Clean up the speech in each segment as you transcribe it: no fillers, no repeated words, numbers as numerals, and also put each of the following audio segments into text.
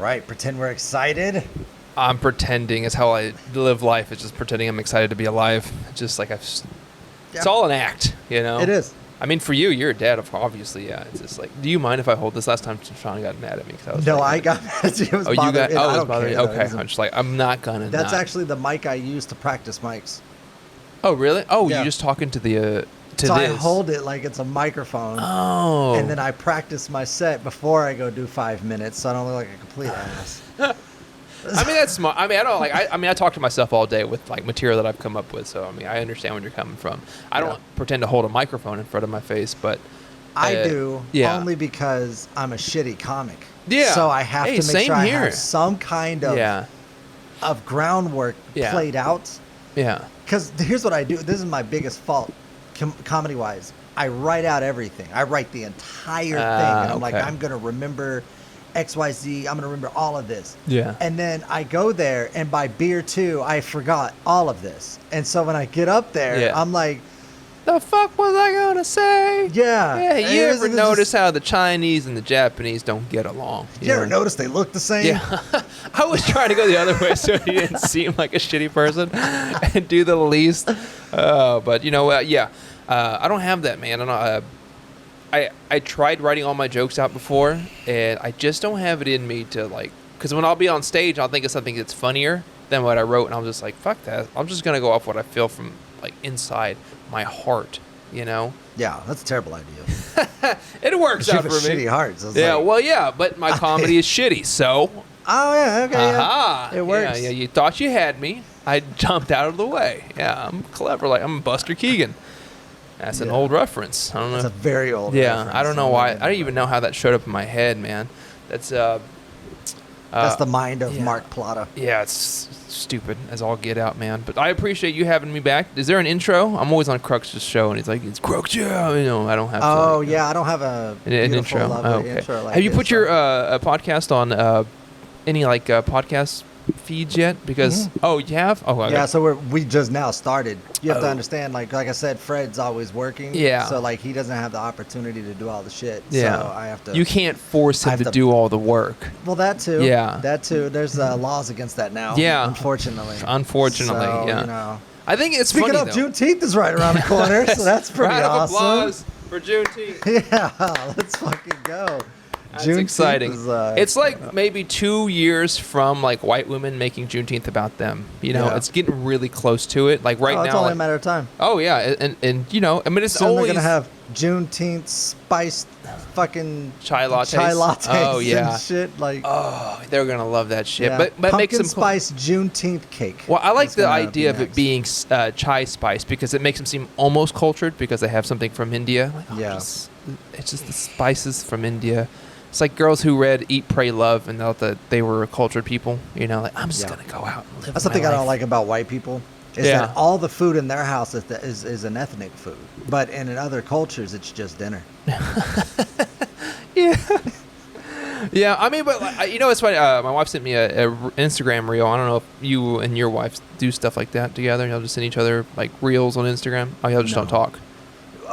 right. Pretend we're excited. I'm pretending. It's how I live life. It's just pretending I'm excited to be alive. Just like it's all an act, you know? It is. I mean, for you, you're a dad, obviously, yeah. It's just like, do you mind if I hold this? Last time Sean got mad at me. I got mad at you. It was you got, it was bothering you? Okay, I'm just like, I'm not going to That's actually the mic I use to practice mics. Oh, really? Oh, yeah. You're just talking to the, to so this. I hold it like it's a microphone. Oh. And then I practice my set before I go do 5 minutes, so I don't look like a complete ass. I mean, that's smart. I mean, I don't like. I talk to myself all day with like material that I've come up with. So I mean, I understand where you're coming from. I don't pretend to hold a microphone in front of my face, but I do only because I'm a shitty comic. Yeah. So I have to make sure I have some kind of groundwork played out. Yeah. Because here's what I do. This is my biggest fault, comedy wise. I write out everything. I write the entire thing, and I'm like, I'm gonna remember XYZ, I'm going to remember all of this. Yeah. And then I go there, and by beer 2, I forgot all of this. And so when I get up there, I'm like, the fuck was I going to say? Yeah. Yeah, you ever notice how the Chinese and the Japanese don't get along? You ever notice they look the same? Yeah. I was trying to go the other way so he didn't seem like a shitty person and do the least. But, you know, I don't have that, man. I don't I tried writing all my jokes out before, and I just don't have it in me to, like, because when I'll be on stage, I'll think of something that's funnier than what I wrote, and I'm just like, fuck that. I'm just going to go off what I feel from, like, inside my heart, you know? Yeah, that's a terrible idea. It works out for me. Shitty heart. So but my comedy is shitty, so. Oh, yeah, okay, yeah. It works. Yeah, you thought you had me. I jumped out of the way. Yeah, I'm clever. Like, I'm Buster Keegan. That's an old reference. I don't know. That's a very old reference. Yeah, I don't know why. I don't even know how that showed up in my head, man. That's the mind of Mark Plata. Yeah, it's stupid as all get out, man. But I appreciate you having me back. Is there an intro? I'm always on Crux's show, and he's like, it's Crux, yeah. You know, I don't have. I don't have an intro. Intro like have you put your podcast on any podcast feeds yet? Because you have. Oh, okay. Yeah. So we just now started. You have to understand, like I said, Fred's always working. Yeah. So like he doesn't have the opportunity to do all the shit. Yeah. So I have to. You can't force him to do all the work. Well, that too. Yeah. That too. There's laws against that now. Yeah. Unfortunately. So, yeah. You know. I think it's Speaking funny, of, Juneteenth is right around the corner, so that's pretty Round awesome. of applause for Juneteenth. Yeah, let's fucking go. That's exciting. Is, it's like maybe 2 years from like white women making Juneteenth about them. You know, it's getting really close to it. Like right now, it's only a matter of time. Oh yeah, and you know, I mean, it's soon always they're gonna have Juneteenth spiced fucking chai lattes. Oh yeah, and shit like. Oh, they're gonna love that shit. Yeah. But pumpkin makes them Juneteenth Juneteenth cake. Well, I like the idea of it being chai spice because it makes them seem almost cultured because they have something from India. Like, it's just the spices from India. It's like girls who read Eat, Pray, Love and thought that they were cultured people. You know, like, I'm just going to go out and live That's something I don't like about white people. Is that all the food in their house is an ethnic food. But in other cultures, it's just dinner. Yeah. Yeah, I mean, but, you know, it's funny. My wife sent me a Instagram reel. I don't know if you and your wife do stuff like that together. Y'all just send each other, like, reels on Instagram. Oh, y'all just don't talk.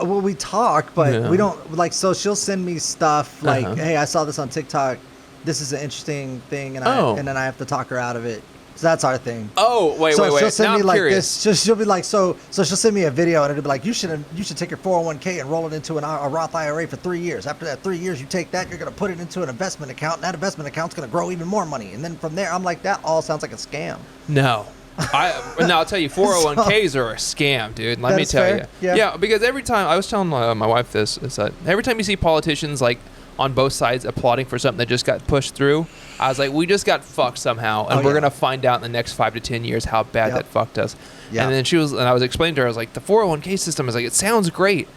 Well, we talk, but we don't like. So she'll send me stuff like, "Hey, I saw this on TikTok. This is an interesting thing," and and then I have to talk her out of it. So that's our thing. Oh, wait. She'll send me like curious. this. She'll be like, so she'll send me a video, and it'll be like, you should take your 401k and roll it into a Roth IRA for 3 years. After that 3 years, you take that, you're gonna put it into an investment account, and that investment account's gonna grow even more money. And then from there, I'm like, that all sounds like a scam. No. I'll tell you, 401ks are a scam, dude. Let me tell you. Yeah, because every time, I was telling my wife this, is that every time you see politicians like on both sides applauding for something that just got pushed through, I was like, we just got fucked somehow, and we're gonna find out in the next 5 to 10 years how bad that fucked us. Yep. And then I was explaining to her, I was like, the 401k system is like, it sounds great,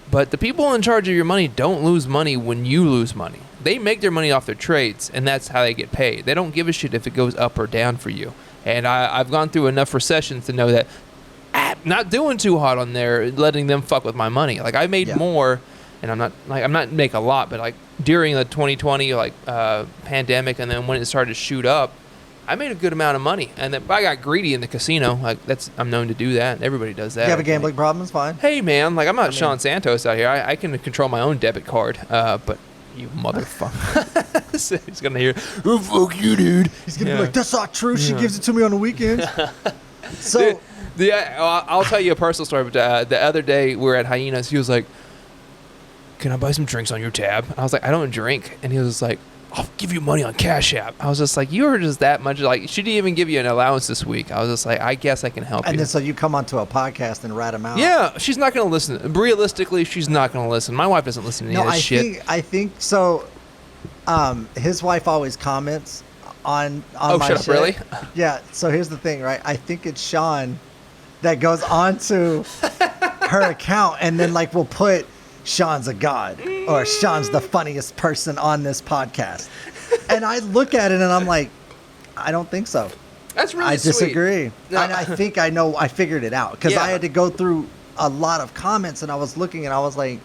but the people in charge of your money don't lose money when you lose money. They make their money off their trades, and that's how they get paid. They don't give a shit if it goes up or down for you. And I've gone through enough recessions to know that not doing too hot on there, letting them fuck with my money. Like I made more, and I'm not make a lot, but like during the 2020 pandemic, and then when it started to shoot up, I made a good amount of money. And then I got greedy in the casino. Like I'm known to do that. Everybody does that. You have a gambling problem? It's fine. Hey man, like I'm not Sean Santos out here. I can control my own debit card. But you motherfucker. He's gonna hear, oh, fuck you, dude. He's gonna be like, that's not true. She gives it to me on the weekends. So, I'll tell you a personal story. But the other day we were at Hyenas. He was like, "Can I buy some drinks on your tab?" I was like, "I don't drink." And he was like, "I'll give you money on Cash App." I was just like, "You are just that much like." She didn't even give you an allowance this week. I was just like, "I guess I can help you." And then so you come onto a podcast and rat him out. Yeah, she's not gonna listen. Realistically, she's not gonna listen. My wife doesn't listen to any of this shit. I think so. His wife always comments on Oh, my shut up! shit. Really? Yeah. So here's the thing, right? I think it's Sean that goes onto her account and then like will put Sean's a god or Sean's the funniest person on this podcast. And I look at it and I'm like, I don't think so. That's really I sweet. disagree. No. And I think I figured it out because Yeah. I had to go through a lot of comments and I was looking and I was like,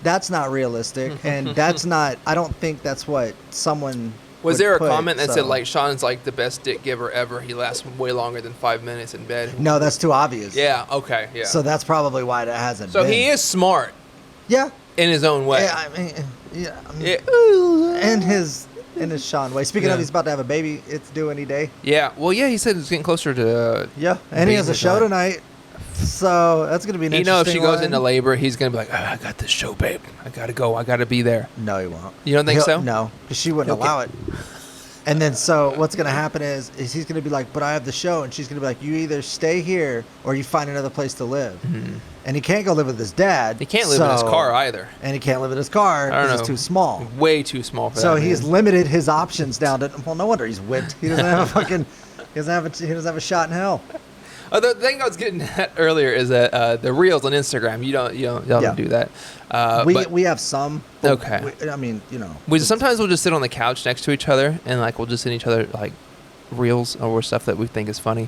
that's not realistic. And that's not, I don't think that's what someone Was would there a put, comment that so. said like Sean's like the best dick giver ever? He lasts way longer than 5 minutes in bed. No, that's too obvious. Yeah. Okay. Yeah. So that's probably why that hasn't So been. he is smart Yeah. in his own way. Yeah, I mean, yeah. I mean, Yeah. in his Sean way. Speaking Yeah. of, he's about to have a baby. It's due any day. Yeah. Well, yeah. He said it's getting closer to. Yeah, and he has a show tonight. So that's gonna be an You interesting know, if she goes one. into labor, he's gonna be like, I got this show, babe. I gotta go. I gotta be there. No, he won't. You don't think He'll- so? No, because she wouldn't Okay. allow it. And then so what's gonna happen is he's gonna be like, but I have the show, and she's gonna be like, you either stay here or you find another place to live. Mm-hmm. And he can't go live with his dad. He can't live in his so- car either. And he can't live in his car I don't because know. it's too small. Way too small for that. So man. he's limited his options down to. Well, no wonder he's whipped. He doesn't have a fucking. He doesn't have a shot in hell. The thing I was getting at earlier is that the reels on Instagram, y'all Yeah. don't do that. We have some. but Okay. I mean, Sometimes we'll just sit on the couch next to each other and like we'll just send each other like reels or stuff that we think is funny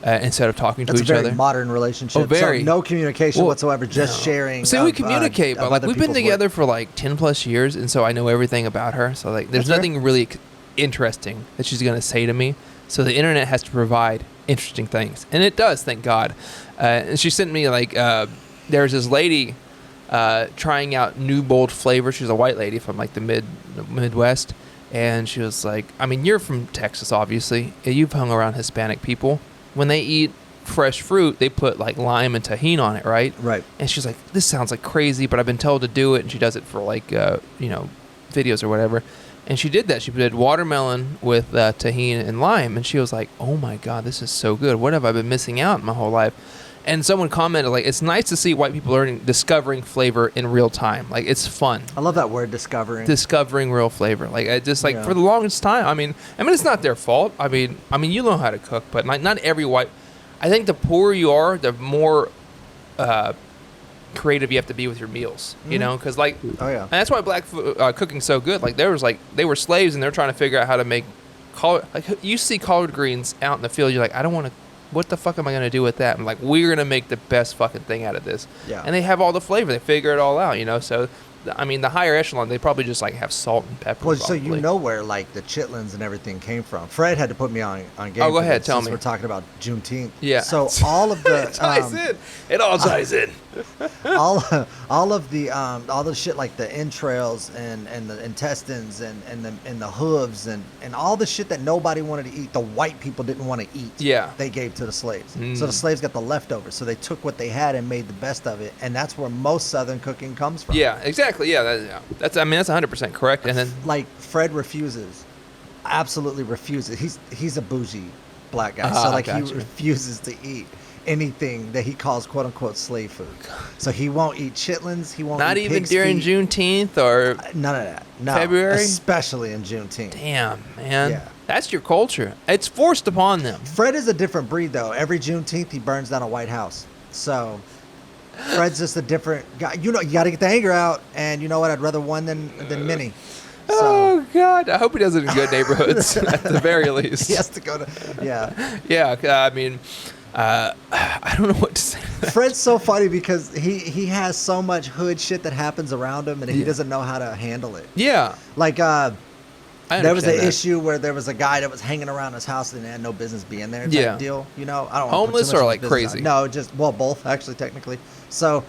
instead of talking to That's each a very other. modern relationship. Oh, very. So no communication Well, whatsoever, just no. sharing. See, we communicate, but of like other we've been people's together work. for like 10 plus years, and so I know everything about her. So like, there's That's fair. nothing really interesting that she's gonna say to me. So the internet has to provide interesting things, and it does, thank God. And she sent me like, there's this lady trying out new bold flavors. She's a white lady from like the Midwest, and she was like, I mean, you're from Texas, obviously. You've hung around Hispanic people. When they eat fresh fruit, they put like lime and tahini on it, right? Right. And she's like, this sounds like crazy, but I've been told to do it. And she does it for like, videos or whatever. And she did that. She did watermelon with tahini and lime. And she was like, oh my God, this is so good. What have I been missing out my whole life? And someone commented like, it's nice to see white people discovering flavor in real time. Like, it's fun. I love that word, discovering Real flavor. Like, I just like Yeah. for the longest time. I mean, it's not their fault. I mean, you know how to cook, but not every white. I think the poorer you are, the more creative you have to be with your meals. You know, because like, Oh yeah. and that's why black cooking's so good. Like, they were slaves and they're trying to figure out how to make you see collard greens out in the field. You're like, I don't want to. What the fuck am I going to do with that? I'm like, we're going to make the best fucking thing out of this. Yeah. And they have all the flavor. They figure it all out, So, I mean, the higher echelon, they probably just like have salt and pepper. Well, so probably. you know where like the chitlins and everything came from. Fred had to put me on game. Oh, go for ahead, this, tell since me. We're talking about Juneteenth. Yeah. So all of the It ties in. It all ties in. all of the all the shit like the entrails and the intestines and the hooves and all the shit that nobody wanted to eat, the white people didn't want to eat. Yeah. They gave to the slaves. Mm. So the slaves got the leftovers. So they took what they had and made the best of it, and that's where most Southern cooking comes from. Yeah, exactly. Yeah, that's 100% correct. And then Like Fred absolutely refuses. He's a bougie black guy, so like he gotcha. refuses to eat anything that he calls "quote unquote" slave food. So he won't eat chitlins. He won't. not eat even pig's during feet. Juneteenth or None of that. No. February? Especially in Juneteenth. damn, man. Yeah. That's your culture. It's forced upon them. Fred is a different breed, though. Every Juneteenth, he burns down a White House. So Fred's just a different guy. You got to get the anger out, and you know what? I'd rather one than many. So Oh God! I hope he does it in good neighborhoods at the very least. he has to go to. Yeah. Yeah, I mean, I don't know what to say. to that. Fred's so funny because he has so much hood shit that happens around him, and he Yeah. doesn't know how to handle it. Yeah, Like I there was an understand that. issue where there was a guy that was hanging around his house and had no business being there. Type Yeah. deal. I don't wanna put Homeless too much or, of like, his business crazy? out. No, just both actually technically. So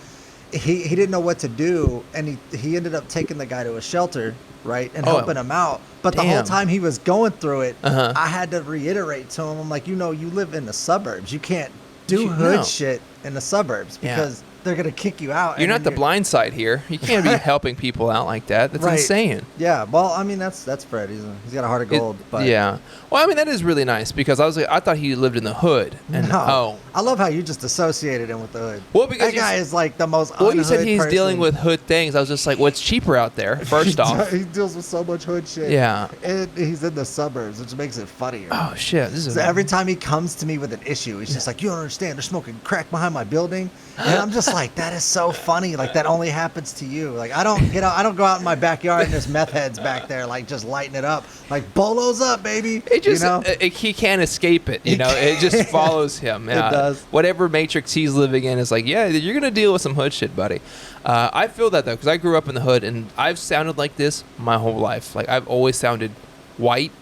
he didn't know what to do, and he ended up taking the guy to a shelter, right, and helping him out. But the whole time he was going through it, I had to reiterate to him, I'm like, you live in the suburbs. You can't do hood shit in the suburbs because they're going to kick you out. You're not the blind side here. You can't be helping people out like that. That's insane. Yeah. Well, I mean, that's Fred. He's got a heart of gold. But yeah. Well, I mean, that is really nice because I thought he lived in the hood. And I love how you just associated him with the hood. Well, because that guy is like the most. Well, you said he's dealing with hood things. I was just like, what's cheaper out there? First off, he deals with so much hood shit. Yeah. And he's in the suburbs, which makes it funnier. Oh shit! So every time he comes to me with an issue, he's just like, "You don't understand. They're smoking crack behind my building," and I'm just like, "That is so funny. Like that only happens to you. Like I don't go out in my backyard and there's meth heads back there like just lighting it up. Like bolos up, baby." It just he can't escape it. It just follows him. It does. Whatever matrix he's living in is like, yeah, you're gonna deal with some hood shit, buddy. I feel that though because I grew up in the hood and I've sounded like this my whole life. Like I've always sounded white,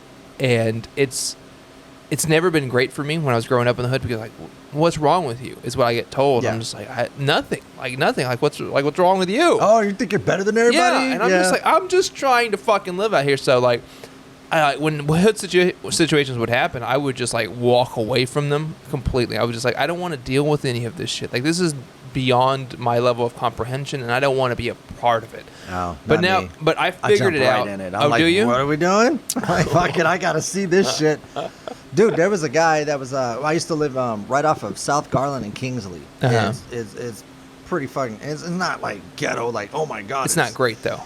and it's never been great for me when I was growing up in the hood because like, what's wrong with you is what I get told. Yeah. I'm just like nothing. Like what's wrong with you? Oh, you think you're better than everybody? Yeah, and I'm just like I'm just trying to fucking live out here. So like, when hood situations would happen, I would just like walk away from them completely. I was just like, I don't want to deal with any of this shit. Like this is beyond my level of comprehension, and I don't want to be a part of it. Oh, but now, me. I figured it out. In it. I'm like, do you? What are we doing? Like, fuck it, I gotta see this shit, dude. There was a guy that was. I used to live right off of South Garland and Kingsley. It's pretty fucking. It's not like ghetto. Like, oh my god, it's not great though.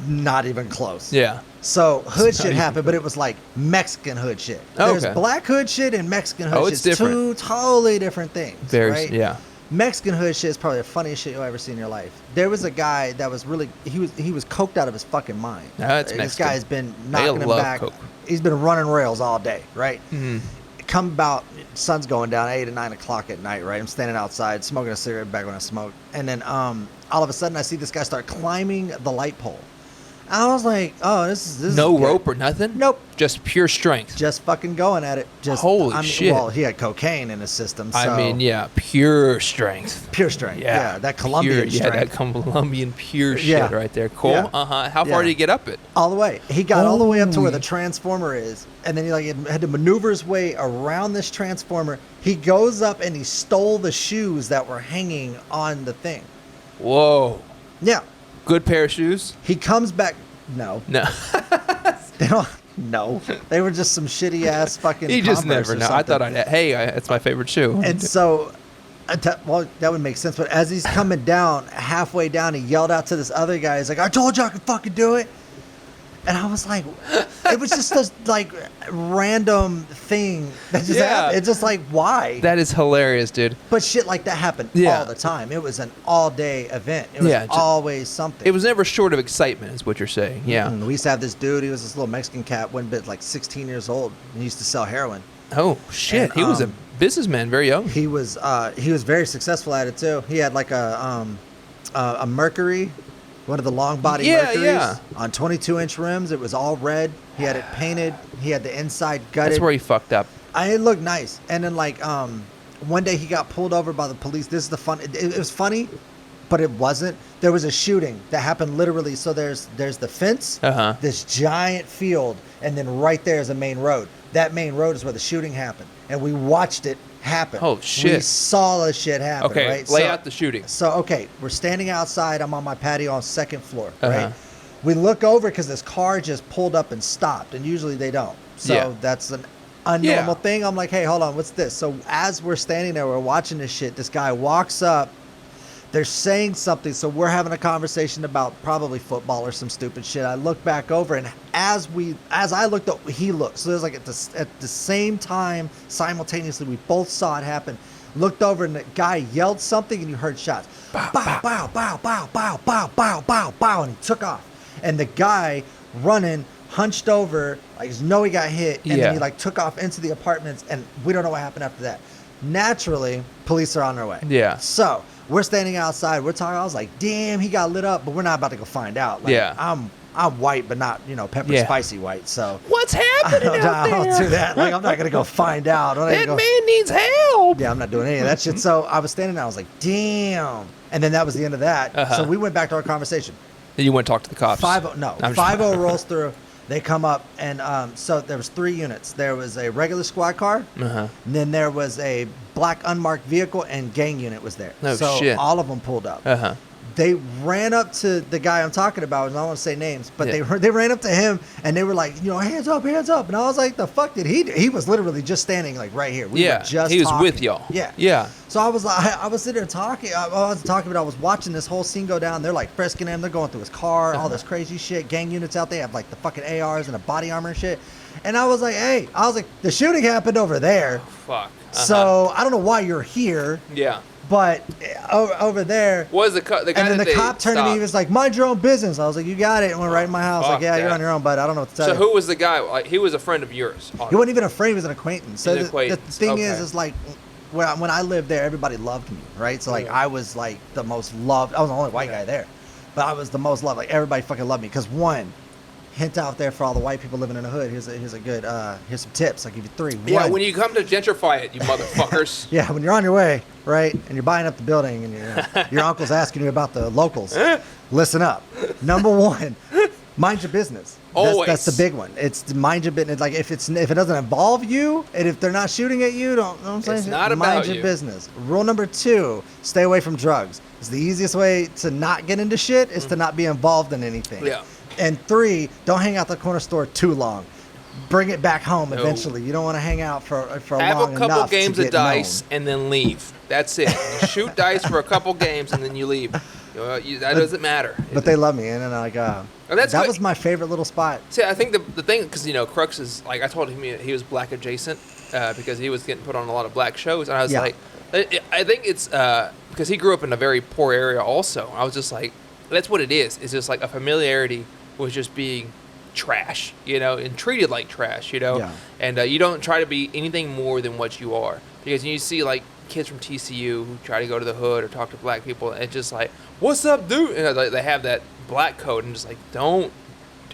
Not even close. Yeah. So hood shit happened, but it was like Mexican hood shit. There's black hood shit and Mexican hood shit. It's different. Two totally different things. Right? Yeah. Mexican hood shit is probably the funniest shit you'll ever see in your life. There was a guy that was really he was coked out of his fucking mind. That's this Mexican. guy's been knocking him back. Coke. He's been running rails all day, right? Mm-hmm. Come about sun's going down 8 or 9 o'clock at night, right? I'm standing outside smoking a cigarette back when I smoked, and then all of a sudden I see this guy start climbing the light pole. I was like, oh, this is no good. rope or nothing? Nope. Just pure strength. Just fucking going at it. Just holy shit. Well, he had cocaine in his system. So I mean, yeah, pure strength. Pure strength. Yeah, that Colombian strength. Yeah, that Colombian pure shit right there. Cool. Yeah. How far did he get up it? All the way. He got all the way up to where the transformer is, and then he had to maneuver his way around this transformer. He goes up and he stole the shoes that were hanging on the thing. Whoa. Yeah. Good pair of shoes? He comes back. No. They don't. No. They were just some shitty ass fucking. You just Converse never know. I thought it's my favorite shoe. And so, that would make sense. But as he's coming down, halfway down, he yelled out to this other guy. He's like, "I told you I could fucking do it." And I was like, it was just this like random thing that just happened. It's just like, why? That is hilarious, dude. But shit like that happened all the time. It was an all-day event. It was always something. It was never short of excitement, is what you're saying. Yeah. We used to have this dude. He was this little Mexican cat, one bit like 16 years old, and he used to sell heroin. Oh shit! And, he was a businessman, very young. He was very successful at it too. He had like a Mercury. One of the long body Mercuries on 22-inch rims. It was all red. He had it painted. He had the inside gutted. That's where he fucked up. It looked nice. And then like one day he got pulled over by the police. This is the fun. It was funny, but it wasn't. There was a shooting that happened literally. So there's the fence, this giant field, and then right there is a main road. That main road is where the shooting happened, and we watched it happen. Oh shit! We saw the shit happen. Okay, right? lay out the shooting. So we're standing outside. I'm on my patio on 2nd floor. Right. We look over because this car just pulled up and stopped, and usually they don't. So that's an unnormal thing. I'm like, hey, hold on, what's this? So as we're standing there, we're watching this shit. This guy walks up. They're saying something, so we're having a conversation about probably football or some stupid shit. I look back over, and as I looked up, he looked. So there's like at the same time, simultaneously, we both saw it happen. Looked over, and the guy yelled something, and you heard shots. Bow, bow, bow, bow, bow, bow, bow, bow, bow, bow, and he took off. And the guy running, hunched over, like he got hit, and then he like took off into the apartments, and we don't know what happened after that. Naturally, police are on their way. Yeah. So we're standing outside. We're talking. I was like, damn, he got lit up, but we're not about to go find out. Like, I'm white, but not, pepper spicy white. So what's happening out there? I don't do that. Like, I'm not going to go find out. That man needs help. Yeah, I'm not doing any of that shit. So I was standing there. I was like, damn. And then that was the end of that. So we went back to our conversation. You went to talk to the cops. 5-0 rolls through. They come up, and so there was 3 units. There was a regular squad car, and then there was a black unmarked vehicle, and gang unit was there. So all of them pulled up. They ran up to the guy I'm talking about, and I don't want to say names, but they ran up to him, and they were like, hands up, hands up. And I was like, the fuck did he was literally just standing like right here. We were just he was talking. with y'all. Yeah. So I was like, I was sitting there talking. I wasn't talking, but I was watching this whole scene go down. They're like frisking him. They're going through his car, all this crazy shit. Gang units out there have like the fucking ARs and a body armor and shit. And I was like, the shooting happened over there. Oh, fuck. So I don't know why you're here. Yeah. But over there, was the guy? And then the cop turned to me. He was like, "Mind your own business." I was like, "You got it." And went right in my house. Like, yeah, you're on your own, but I don't know what to tell you. So who was the guy? Like, he was a friend of yours. He wasn't even a friend. He was an acquaintance. So the thing is like, when I lived there, everybody loved me, right? So like, I was like the most loved. I was the only white guy there, but I was the most loved. Like, everybody fucking loved me because hint out there for all the white people living in the hood. Here's a good here's some tips. I'll give you 3. Yeah, when you come to gentrify it, you motherfuckers. Yeah, when you're on your way, right, and you're buying up the building, and your uncle's asking you about the locals, listen up. Number 1, mind your business. Always. That's the big one. It's mind your business. Like, if it doesn't involve you, and if they're not shooting at you, don't. I'm saying, it's not about mind your business. Rule number 2: stay away from drugs. It's the easiest way to not get into shit is to not be involved in anything. Yeah. And 3, don't hang out the corner store too long. Bring it back home eventually. You don't want to hang out for long enough. Have a couple games of of dice and then leave. That's it. You shoot dice for a couple games and then you leave. That doesn't matter. But they love me, and then that was my favorite little spot. See, I think the thing, because Crux is like, I told him he was black adjacent because he was getting put on a lot of black shows, and I was like, I think it's because he grew up in a very poor area also. I was just like, that's what it is. It's just like a familiarity with just being trash, and treated like trash, and you don't try to be anything more than what you are, because you see like kids from TCU who try to go to the hood or talk to black people, and it's just like, what's up, dude? And they have that black code, and just like, don't.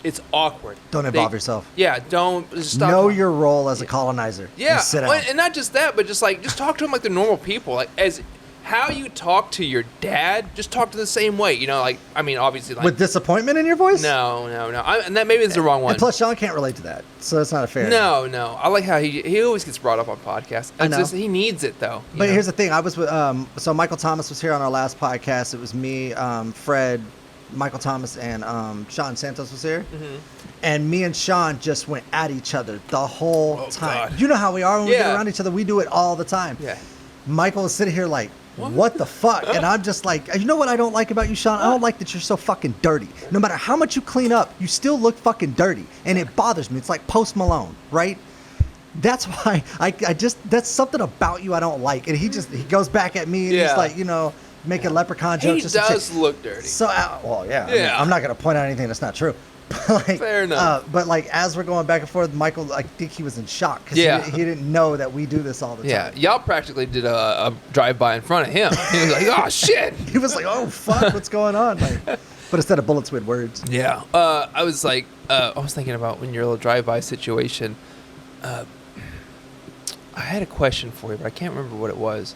It's awkward. Don't involve yourself. Yeah, don't. Just stop. Know your role as a colonizer. Yeah, and sit down. And not just that, but just talk to them like they're normal people, like as. How you talk to your dad, just talk to the same way, obviously. Like, with disappointment in your voice? No. And that maybe it's the wrong one. And plus, Sean can't relate to that, so it's not fair. No. I like how he always gets brought up on podcasts. I know. He needs it, though. But here's the thing. I was with, so Michael Thomas was here on our last podcast. It was me, Fred, Michael Thomas, and Sean Santos was here. Mm-hmm. And me and Sean just went at each other the whole time. God. You know how we are when we get around each other. We do it all the time. Yeah. Michael is sitting here like, what the fuck? And I'm just like, you know what I don't like about you, Sean? I don't like that you're so fucking dirty. No matter how much you clean up, you still look fucking dirty. And it bothers me. It's like Post Malone, right? That's why that's something about you I don't like. And he goes back at me and he's like, making leprechaun jokes. He does look dirty. So, I'm not going to point out anything that's not true. Fair enough. But as we're going back and forth, Michael, I think he was in shock because he didn't know that we do this all the time. Yeah, y'all practically did a drive-by in front of him. He was like, "Oh shit!" He was like, "Oh fuck, what's going on?" But instead of bullets, we had words. Yeah. I was like, I was thinking about when your little drive-by situation. I had a question for you, but I can't remember what it was.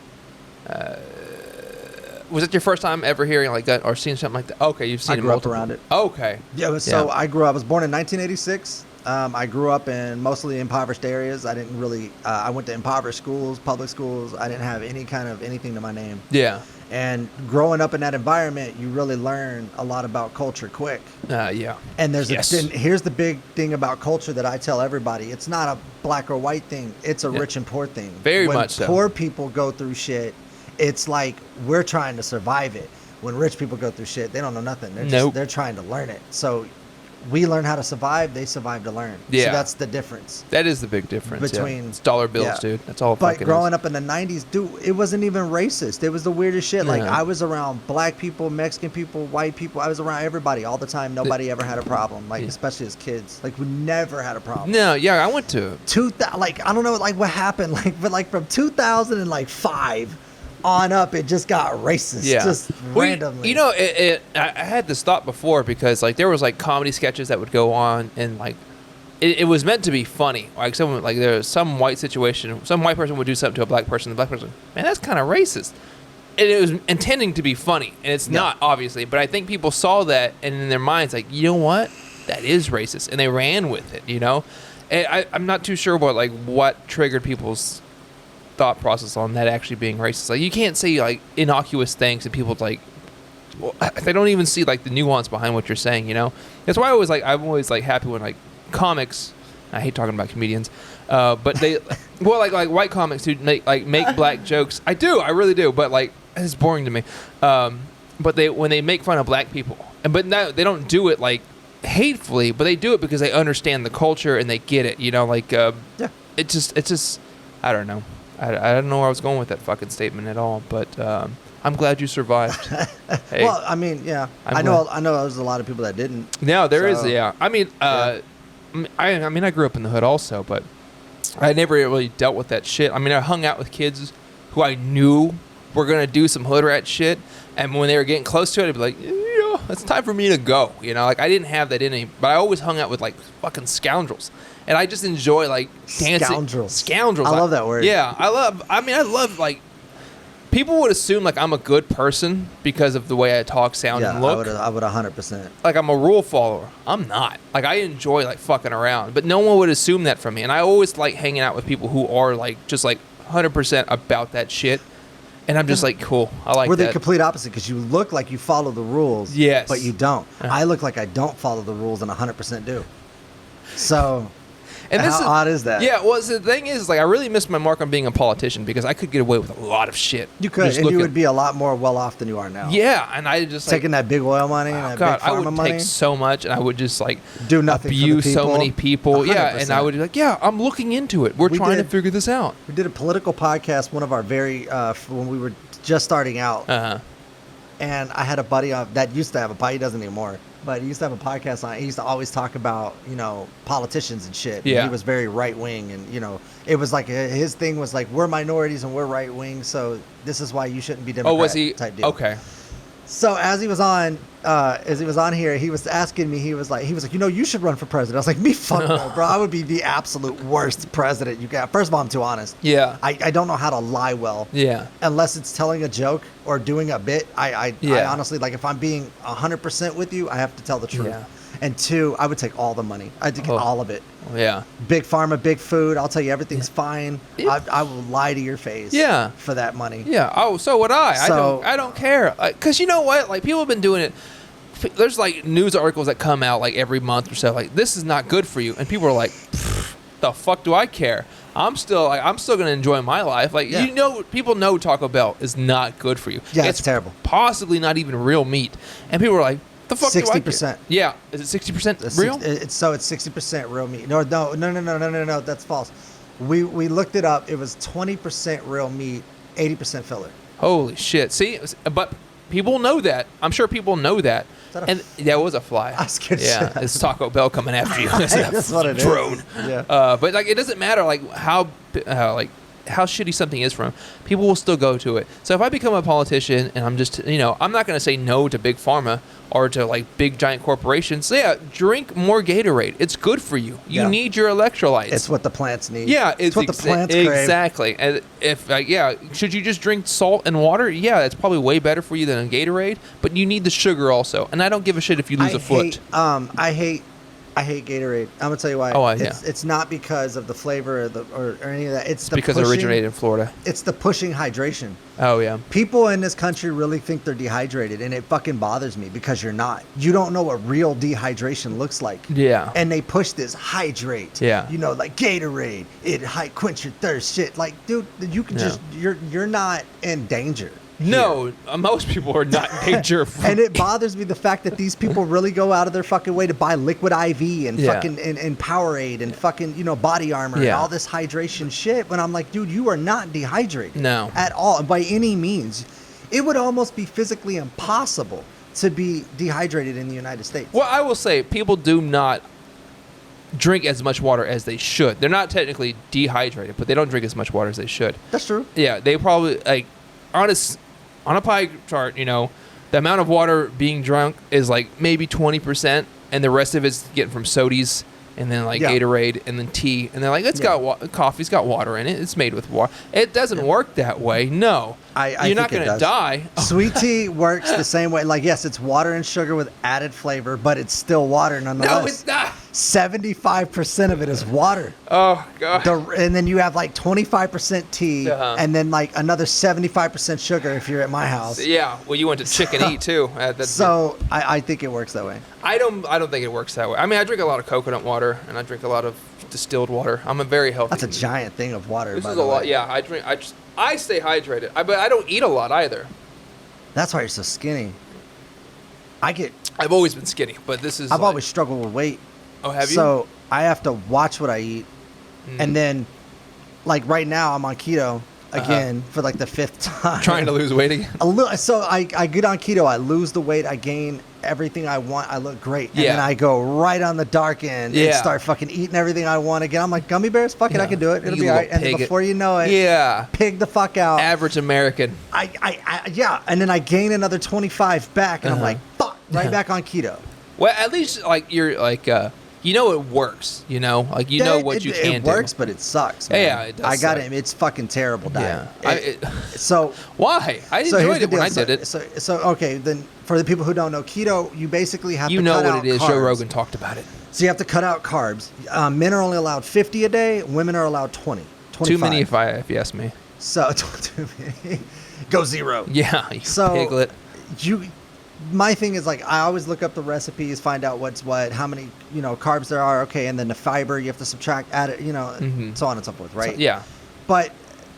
Was it your first time ever hearing like that or seeing something like that? Okay, you've seen it multiple. I grew up around it. Okay. Yeah, so I was born in 1986. I grew up in mostly impoverished areas. I didn't really, I went to impoverished schools, public schools. I didn't have any kind of anything to my name. Yeah. And growing up in that environment, you really learn a lot about culture quick. Yeah. And here's the big thing about culture that I tell everybody. It's not a black or white thing. It's a rich and poor thing. Very much so. When poor people go through shit, it's like we're trying to survive it. When rich people go through shit, they don't know nothing. They're trying to learn it. So we learn how to survive. They survive to learn. Yeah. So that's the difference. That is the big difference. Between it's dollar bills, dude. That's all. But growing up in the 90s, dude, it wasn't even racist. It was the weirdest shit. Like I was around black people, Mexican people, white people. I was around everybody all the time. Nobody ever had a problem. Like especially as kids. Like we never had a problem. No, yeah, I went to I don't know what happened. But from 2005 on up, it just got racist. Yeah. Just randomly. You know, I had this thought before because like there was like comedy sketches that would go on and like it was meant to be funny. Like someone like there was some white situation, some white person would do something to a black person, the black person, man, that's kind of racist. And it was intending to be funny, and it's not obviously. But I think people saw that, and in their minds, like, you know what, that is racist, and they ran with it. You know, and I'm not too sure about like what triggered people's thought process on that actually being racist. Like, you can't say like innocuous things, and people like, well, they don't even see like the nuance behind what you're saying. You know, that's why I'm always like happy when like comics. I hate talking about comedians, but they, well, like white comics who make black jokes. I really do. But like, it's boring to me. But when they make fun of black people, but now they don't do it like hatefully, but they do it because they understand the culture and they get it. You know, like it's just, I don't know. I don't know where I was going with that fucking statement at all. But I'm glad you survived. Hey, well, I mean, yeah, I know there's a lot of people that didn't. No, there is. Yeah, I mean, I mean, I grew up in the hood also, but I never really dealt with that shit. I mean, I hung out with kids who I knew were gonna do some hood rat shit, and when they were getting close to it, I'd be like, yeah, it's time for me to go. You know, like I didn't have that in me, but I always hung out with like fucking scoundrels, and I just enjoy like dancing. Scoundrels. I love that word. Yeah, I love like. People would assume like I'm a good person because of the way I talk, sound, and look. I would 100%. Like I'm a rule follower. I'm not. Like I enjoy like fucking around, but no one would assume that from me. And I always like hanging out with people who are like just like 100% about that shit. And I'm just like, cool. I like We're that. the complete opposite because you look like you follow the rules. Yes. But you don't. I look like I don't follow the rules and 100% do. So. And how odd is that? Yeah, well, the thing is, like, I really missed my mark on being a politician because I could get away with a lot of shit. You could, and you would be a lot more well off than you are now. Yeah, and I just taking that big oil money and that big pharma money. I would take so much, and I would just like do nothing abuse so many people. 100%. Yeah, and I would be like, yeah, I'm looking into it. We're trying to figure this out. We did a political podcast, one of our very when we were just starting out, and I had a buddy that used to have a podcast. He doesn't anymore. But he used to have a podcast on. He used to always talk about, politicians and shit. Yeah. And he was very right wing, and it was like his thing was like we're minorities and we're right wing, so this is why you shouldn't be Democrat. Oh, was he? Type deal. Okay. So as he was on here, he was asking me. He was like, you should run for president. I was like, me fuck no, bro. I would be the absolute worst president you got. First of all, I'm too honest. Yeah. I don't know how to lie well. Yeah. Unless it's telling a joke or doing a bit. I honestly, like, if I'm being 100% with you, I have to tell the truth. Yeah. And two, I would take all the money. I'd take all of it. Yeah. Big pharma, big food. I'll tell you everything's fine. I will lie to your face. Yeah. For that money. Yeah. Oh, so would I. So, I don't care. Because you know what? Like, people have been doing it. There's like news articles that come out like every month or so. Like, this is not good for you. And people are like, the fuck do I care? I'm still gonna enjoy my life. Like, people know Taco Bell is not good for you. Yeah, it's terrible. Possibly not even real meat. And people are like, the fuck 60%. Do I care? Yeah, is it 60% real? It's 60% real meat. No, that's false. We looked it up. It was 20% real meat, 80% filler. Holy shit! See, but people know that. I'm sure people know that. And that was a fly. I was scared. Yeah, it's Taco Bell coming after you. That's what it drone. Is. Yeah. But like, it doesn't matter like how shitty something is from. People will still go to it. So if I become a politician and I'm just, I'm not going to say no to big pharma or to like big giant corporations. So yeah, drink more Gatorade. It's good for you. You need your electrolytes. It's what the plants need. Yeah, it's what the plants crave. Exactly. And if should you just drink salt and water? Yeah, it's probably way better for you than a Gatorade. But you need the sugar also. And I don't give a shit if you lose a foot. I hate Gatorade. I'm gonna tell you why. It's not because of the flavor or any of that. It's because it originated in Florida. It's the pushing hydration. Oh yeah. People in this country really think they're dehydrated, and it fucking bothers me because you're not. You don't know what real dehydration looks like. Yeah. And they push this hydrate. Yeah. Like Gatorade. It quench your thirst. Shit. Like, dude, you can just you're not in danger. No, most people are not in danger. And it bothers me the fact that these people really go out of their fucking way to buy Liquid IV and fucking and Powerade and fucking Body Armor and all this hydration shit. When I'm like, dude, you are not dehydrated. No, at all by any means. It would almost be physically impossible to be dehydrated in the United States. Well, I will say people do not drink as much water as they should. They're not technically dehydrated, but they don't drink as much water as they should. That's true. Yeah, they probably on a pie chart, the amount of water being drunk is like maybe 20%, and the rest of it's getting from sodies. And then Gatorade, and then tea, and they're like, coffee's got water in it. It's made with water. It doesn't work that way. No, you're not going to die. Sweet tea works the same way. Like, yes, it's water and sugar with added flavor, but it's still water nonetheless. No, it's not. 75% of it is water. Oh God. And then you have like 25% tea, and then like another 75% sugar if you're at my house. Yeah. Well, you went to Chicken Eat too. So I think it works that way. I don't think it works that way. I mean, I drink a lot of coconut water, and I drink a lot of distilled water. I'm a very healthy. That's a giant thing of water. This is a lot. Yeah, I stay hydrated. But I don't eat a lot either. That's why you're so skinny. I've always been skinny, but I've always struggled with weight. Oh, have you? So I have to watch what I eat, and then, like right now, I'm on keto again for like the 5th time. Trying to lose weight again. So I get on keto. I lose the weight. I gain everything I want. I look great, and then I go right on the dark end and start fucking eating everything I want again. I'm like, gummy bears, fuck it, I can do it. It'll be all right. And then before you know it, pig the fuck out. Average American. And then I gain another 25 back, and I'm like, fuck, right back on keto. Well, at least like you're like. It works, like what you can do. It works, but it sucks, man. Yeah, it does. I got it. It's fucking terrible diet. Yeah. So why? I enjoyed it when I did it. So okay, then for the people who don't know, keto, you basically have to cut what out it is. carbs. Joe Rogan talked about it. So you have to cut out carbs. Men are only allowed 50 a day. Women are allowed 20. 25. Too many if you ask me. So too many. Go zero. Yeah. Piglet. My thing is, like, I always look up the recipes, find out what's what, how many, carbs there are, okay, and then the fiber you have to subtract, add it, so on and so forth, right? So, yeah. But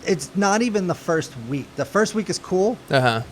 it's not even the first week. The first week is cool.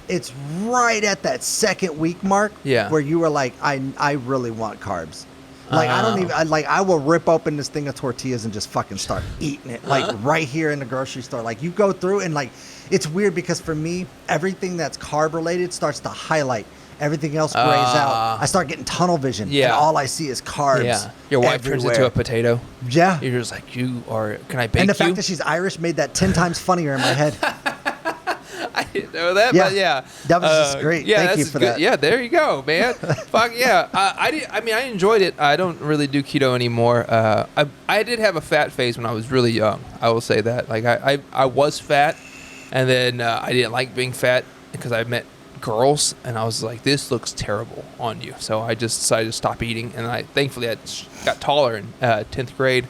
It's right at that second week mark where you were like, I really want carbs. Like, I will rip open this thing of tortillas and just fucking start eating it, like, right here in the grocery store. Like, you go through and, like, it's weird because for me, everything that's carb-related starts to highlight. Everything else grays out. I start getting tunnel vision. And all I see is carbs. Yeah. Your wife turns into a potato. Yeah. You're just like, can I bake you? And the fact that she's Irish made that 10 times funnier in my head. I didn't know that, but yeah. That was just great. Yeah, Thank you for that. Yeah, there you go, man. Fuck yeah. I enjoyed it. I don't really do keto anymore. I did have a fat phase when I was really young. I will say that. Like, I was fat, and then I didn't like being fat because I met girls, and I was like, this looks terrible on you. So I just decided to stop eating, and thankfully I got taller in 10th grade,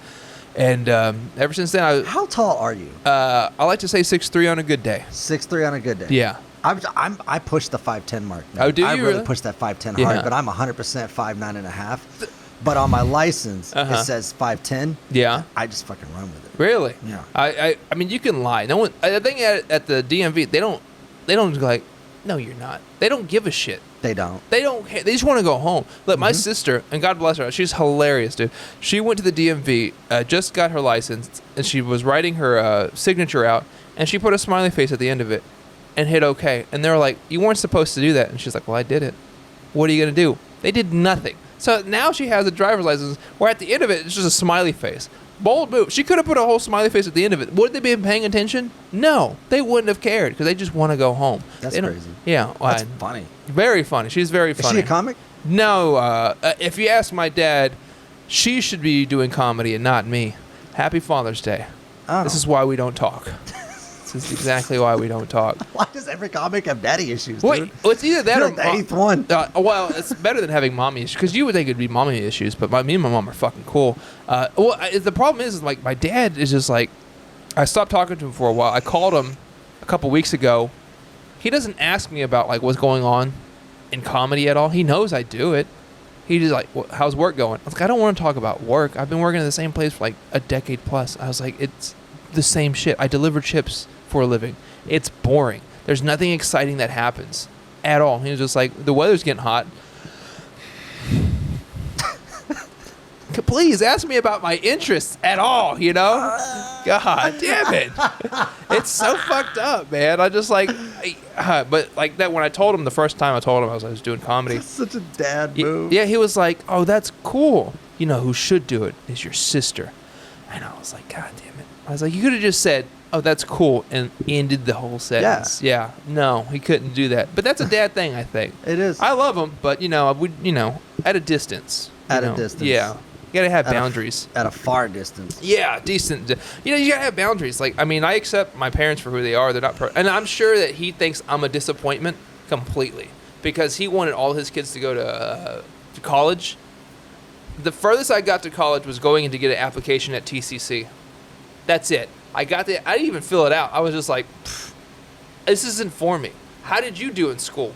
and ever since then How tall are you? I like to say 6'3" on a good day. 6'3" on a good day. Yeah. I pushed the 5'10" mark now. Oh, do you I really pushed that 5'10" hard, but I'm 100% 5'9.5". But on my license it says 5'10". Yeah. I just fucking run with it. Really? Yeah. I mean, you can lie. No one. I think at the DMV they don't like, no, you're not. They don't give a shit. They don't. They just want to go home. Look, my sister, and God bless her, she's hilarious, dude. She went to the DMV, just got her license, and she was writing her signature out, and she put a smiley face at the end of it and hit OK. And they were like, you weren't supposed to do that. And she's like, well, I did it. What are you going to do? They did nothing. So now she has a driver's license where at the end of it, it's just a smiley face. Bold move. She could have put a whole smiley face at the end of it. Would they be paying attention? No. They wouldn't have cared because they just want to go home. That's crazy. Yeah. That's funny. Very funny. She's very funny. Is she a comic? No. If you ask my dad, she should be doing comedy and not me. Happy Father's Day. Oh. This is why we don't talk. This is exactly why we don't talk. Why does every comic have daddy issues, Wait, dude? Well, it's either that You're or like the eighth one. Well, it's better than having mommy issues because you would think it'd be mommy issues, but me and my mom are fucking cool. The problem is like my dad is just like, I stopped talking to him for a while. I called him a couple weeks ago. He doesn't ask me about like what's going on in comedy at all. He knows I do it. He just like, well, how's work going? I was like, I don't want to talk about work. I've been working in the same place for like a decade plus. I was like, it's the same shit. I deliver chips for a living. It's boring. There's nothing exciting that happens at all. He was just like, the weather's getting hot. Please ask me about my interests at all, you know? God damn it. It's so fucked up, man. I just like, but like that when I told him the first time I told him I was doing comedy. That's such a dad move. Yeah, he was like, oh, that's cool. You know who should do it is your sister. And I was like, God damn it. I was like, you could have just said, oh, that's cool, and ended the whole sentence. Yeah. No, he couldn't do that. But that's a dad thing, I think. It is. I love him, but, I would, at a distance. At a distance. Yeah. You got to have boundaries. At a far distance. Yeah, decent. You got to have boundaries. Like, I mean, I accept my parents for who they are. They're not and I'm sure that he thinks I'm a disappointment completely because he wanted all his kids to go to college. The furthest I got to college was going in to get an application at TCC. That's it. I didn't even fill it out. I was just like, this isn't for me. How did you do in school?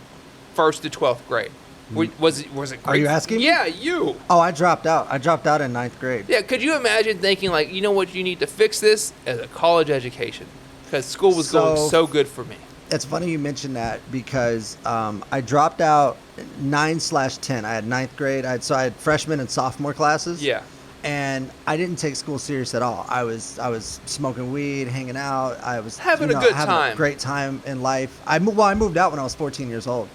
1st to 12th grade. Was it great? Are you asking? Yeah, you. Oh, I dropped out. I dropped out in 9th grade. Yeah, could you imagine thinking like, you know what, you need to fix this as a college education? Because school was going so good for me. It's funny you mentioned that because I dropped out 9/10. I had 9th grade. I had freshman and sophomore classes. Yeah. And I didn't take school serious at all. I was smoking weed, hanging out. I was having a great time in life. I moved out when I was 14 years old.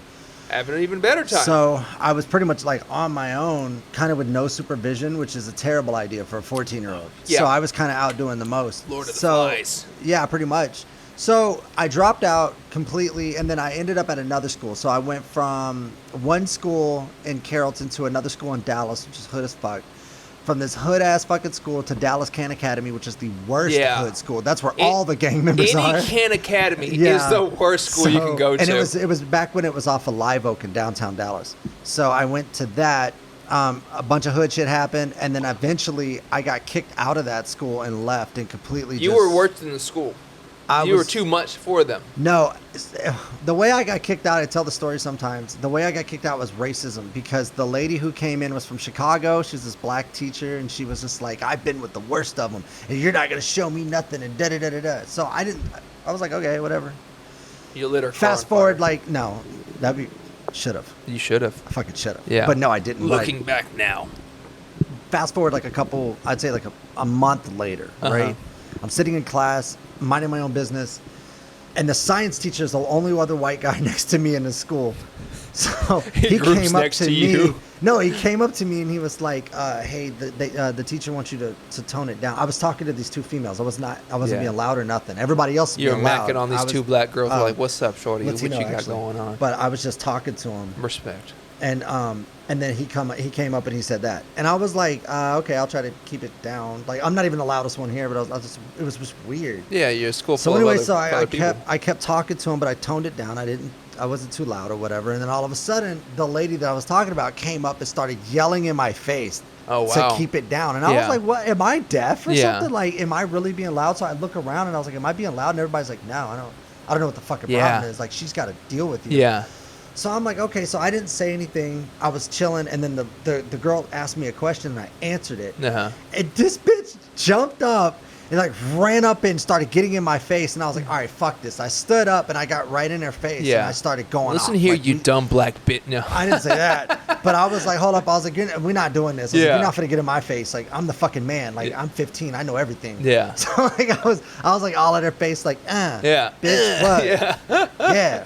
Having an even better time. So I was pretty much like on my own, kind of with no supervision, which is a terrible idea for a 14-year-old. Yeah. So I was kind of out doing the most. Lord of the Flies. Yeah, pretty much. So I dropped out completely, and then I ended up at another school. So I went from one school in Carrollton to another school in Dallas, which is hood as fuck. From this hood-ass fucking school to Dallas Can Academy, which is the worst hood school. That's where all the gang members are. Any Can Academy is the worst school you can go to. And it was back when it was off of Live Oak in downtown Dallas. So I went to that. A bunch of hood shit happened, and then eventually I got kicked out of that school and left and completely You were worse than the school. You were too much for them. No, the way I got kicked out, I tell the story sometimes. The way I got kicked out was racism because the lady who came in was from Chicago. She's this black teacher, and she was just like, I've been with the worst of them, and you're not going to show me nothing, and da-da-da-da-da. So I was like, okay, whatever. You lit her Fast forward, like, no, should have. You should have. I fucking should have. Yeah. But no, I didn't. Looking back now. Fast forward like I'd say like a month later, right? I'm sitting in class, minding my own business, and the science teacher is the only other white guy next to me in the school. So he came up to me. No, he came up to me and he was like, "Hey, the teacher wants you to tone it down." I was talking to these two females. I wasn't being loud or nothing. Everybody else was being loud. You were macking on these two black girls. Like, "What's up, shorty? What you got going on?" But I was just talking to him. Respect. And then he came up and he said that, and I was like, okay, I'll try to keep it down. Like, I'm not even the loudest one here, but it was just weird. Yeah, you're a school full so anyway, of other I kept talking to him, but I toned it down. I wasn't too loud or whatever. And then all of a sudden, the lady that I was talking about came up and started yelling in my face. Oh, wow. To keep it down. And I was like, what? Am I deaf or something? Like, am I really being loud? So I look around and I was like, am I being loud? And everybody's like, no, I don't know what the fucking problem is. Like, she's got to deal with you. Yeah. So I'm like, okay, so I didn't say anything. I was chilling, and then the girl asked me a question, and I answered it. And this bitch jumped up and like ran up and started getting in my face, and I was like, all right, fuck this. I stood up and I got right in her face, and I started going Listen off. here, like, you dumb black bitch. No, I didn't say that, but I was like, hold up. I was like, we're not doing this. I was like, you're not gonna get in my face. Like, I'm the fucking man. Like, I'm 15. I know everything. Yeah. So like I was like all at her face, like, bitch, what? Yeah.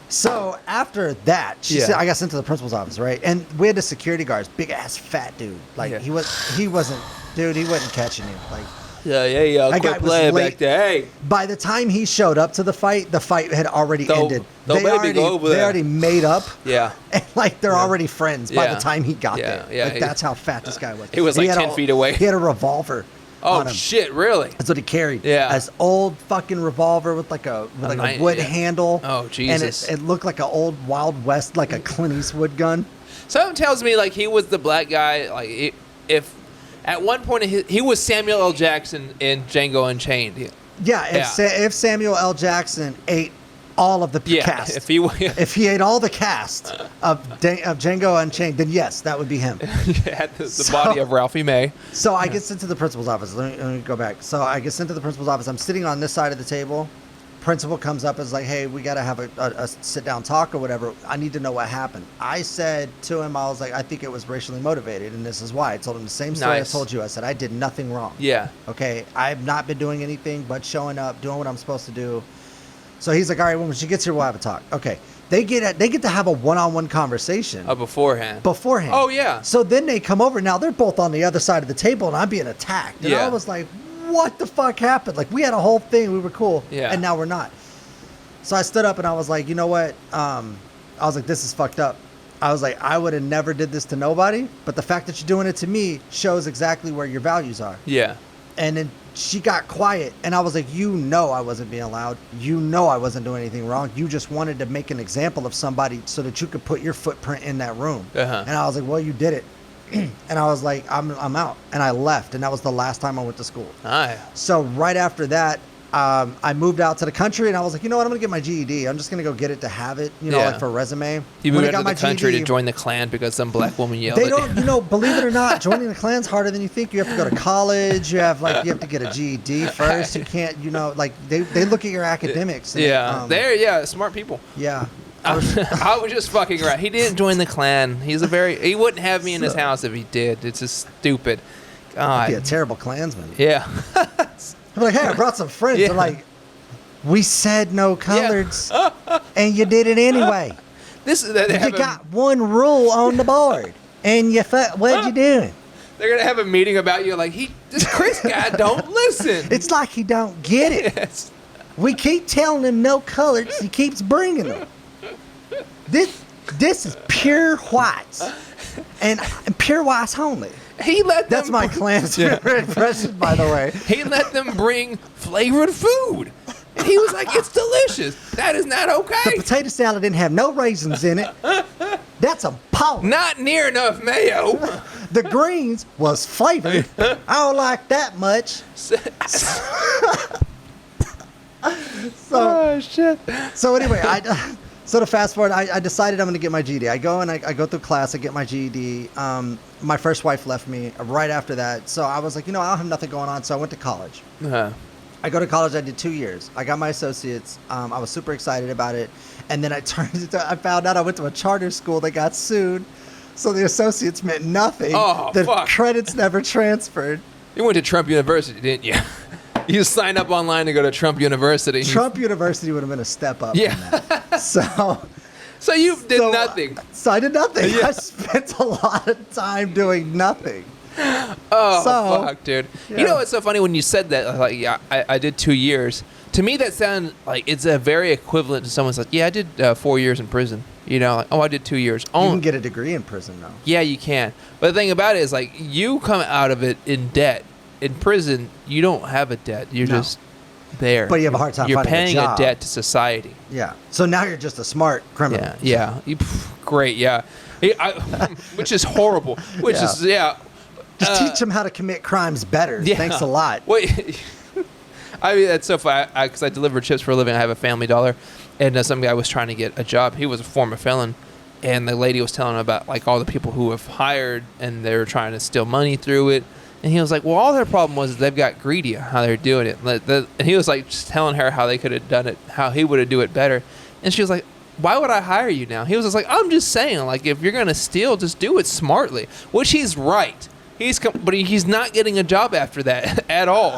So after that, I got sent to the principal's office, right? And we had the security guards, big ass fat dude. Like he wasn't catching you. Like quit playing back there. Hey. By the time he showed up to the fight had already ended. They already made up. Yeah. And like they're already friends by the time he got there. Yeah. Like that's how fat this guy was. It was like 10 feet away. He had a revolver. Oh shit! Really? That's what he carried. Yeah. This old fucking revolver with a wood handle. Oh Jesus! And it looked like an old Wild West, like a Clint Eastwood gun. Something tells me like he was the black guy. Like if at one point he was Samuel L. Jackson in Django Unchained. If Samuel L. Jackson ate all of the cast. If he ate all the cast of Django Unchained, then yes, that would be him. Had the body of Ralphie May. So I get sent to the principal's office. Let me go back. So I get sent to the principal's office. I'm sitting on this side of the table. Principal comes up and is like, hey, we got to have a sit-down talk or whatever. I need to know what happened. I said to him, I was like, I think it was racially motivated, and this is why. I told him the same story I told you. I said, I did nothing wrong. Yeah. Okay? I've not been doing anything but showing up, doing what I'm supposed to do. So he's like, all right, when she gets here, we'll have a talk. Okay. They get to have a one-on-one conversation. Beforehand. Oh, yeah. So then they come over. Now they're both on the other side of the table, and I'm being attacked. And I was like, what the fuck happened? Like, we had a whole thing. We were cool. Yeah. And now we're not. So I stood up and I was like, you know what? I was like, this is fucked up. I was like, I would have never did this to nobody, but the fact that you're doing it to me shows exactly where your values are. Yeah. And then she got quiet, and I was like, you know I wasn't being loud. You know I wasn't doing anything wrong. You just wanted to make an example of somebody so that you could put your footprint in that room. Uh-huh. And I was like, well, you did it. And I was like, I'm out. And I left, and that was the last time I went to school. So right after that, I moved out to the country, and I was like, you know what? I'm going to get my GED. I'm just going to go get it to have it, like for a resume. You moved out to the country to join the Klan because some black woman yelled They don't, believe it or not, joining the Klan's harder than you think. You have to go to college. You have to get a GED first. You can't, they look at your academics. And, they're smart people. Yeah. I was just fucking around. He didn't join the Klan. He wouldn't have me in his house if he did. It's just stupid. God. He'd be a terrible Klansman. Yeah. I'm like, hey, I brought some friends. They're like, we said no coloreds, and you did it anyway. You got one rule on the board, and what'd you do? They're gonna have a meeting about you, like this Chris guy don't listen. It's like he don't get it. Yes. We keep telling him no coloreds, he keeps bringing them. This is pure whites, and pure whites only. That's my Klansman impression, by the way. He let them bring flavored food. And he was like, it's delicious. That is not okay. The potato salad didn't have no raisins in it. That's appalling. Not near enough mayo. The greens was flavored. I don't like that much. Oh, shit. So anyway, so to fast forward, I decided I'm going to get my GED. I go and I go through class. I get my GED. My first wife left me right after that. So I was like, I don't have nothing going on. So I went to college. Uh-huh. I go to college. I did 2 years. I got my associates. I was super excited about it. And then I found out I went to a charter school that got sued. So the associates meant nothing. Oh, the fuck. credits never transferred. You went to Trump University, didn't you? You signed up online to go to Trump University. Trump University would have been a step up. Yeah. From that. So you did nothing. So I did nothing. Yeah. I spent a lot of time doing nothing. Oh, fuck, dude. Yeah. You know what's so funny when you said that? Like, yeah, I did 2 years. To me, that sounded like it's a very equivalent to someone's like, yeah, I did 4 years in prison. Like, I did 2 years. You can get a degree in prison, though. Yeah, you can. But the thing about it is, like, you come out of it in debt. In prison, you don't have a debt. You're just there. But you have a hard time You're finding paying a job. a debt to society. Yeah. So now you're just a smart criminal. Yeah. Great, yeah. Which is horrible. Just teach them how to commit crimes better. Yeah. Thanks a lot. Wait. I mean, that's so funny because I deliver chips for a living. I have a Family Dollar, and some guy was trying to get a job. He was a former felon, and the lady was telling him about like all the people who have hired, and they were trying to steal money through it. And he was like, well, all their problem was they've got greedy how they're doing it. And he was like just telling her how they could have done it, how he would have do it better. And she was like, why would I hire you now? He was just like, I'm just saying, like, if you're going to steal, just do it smartly. Which he's right. But he's not getting a job after that at all.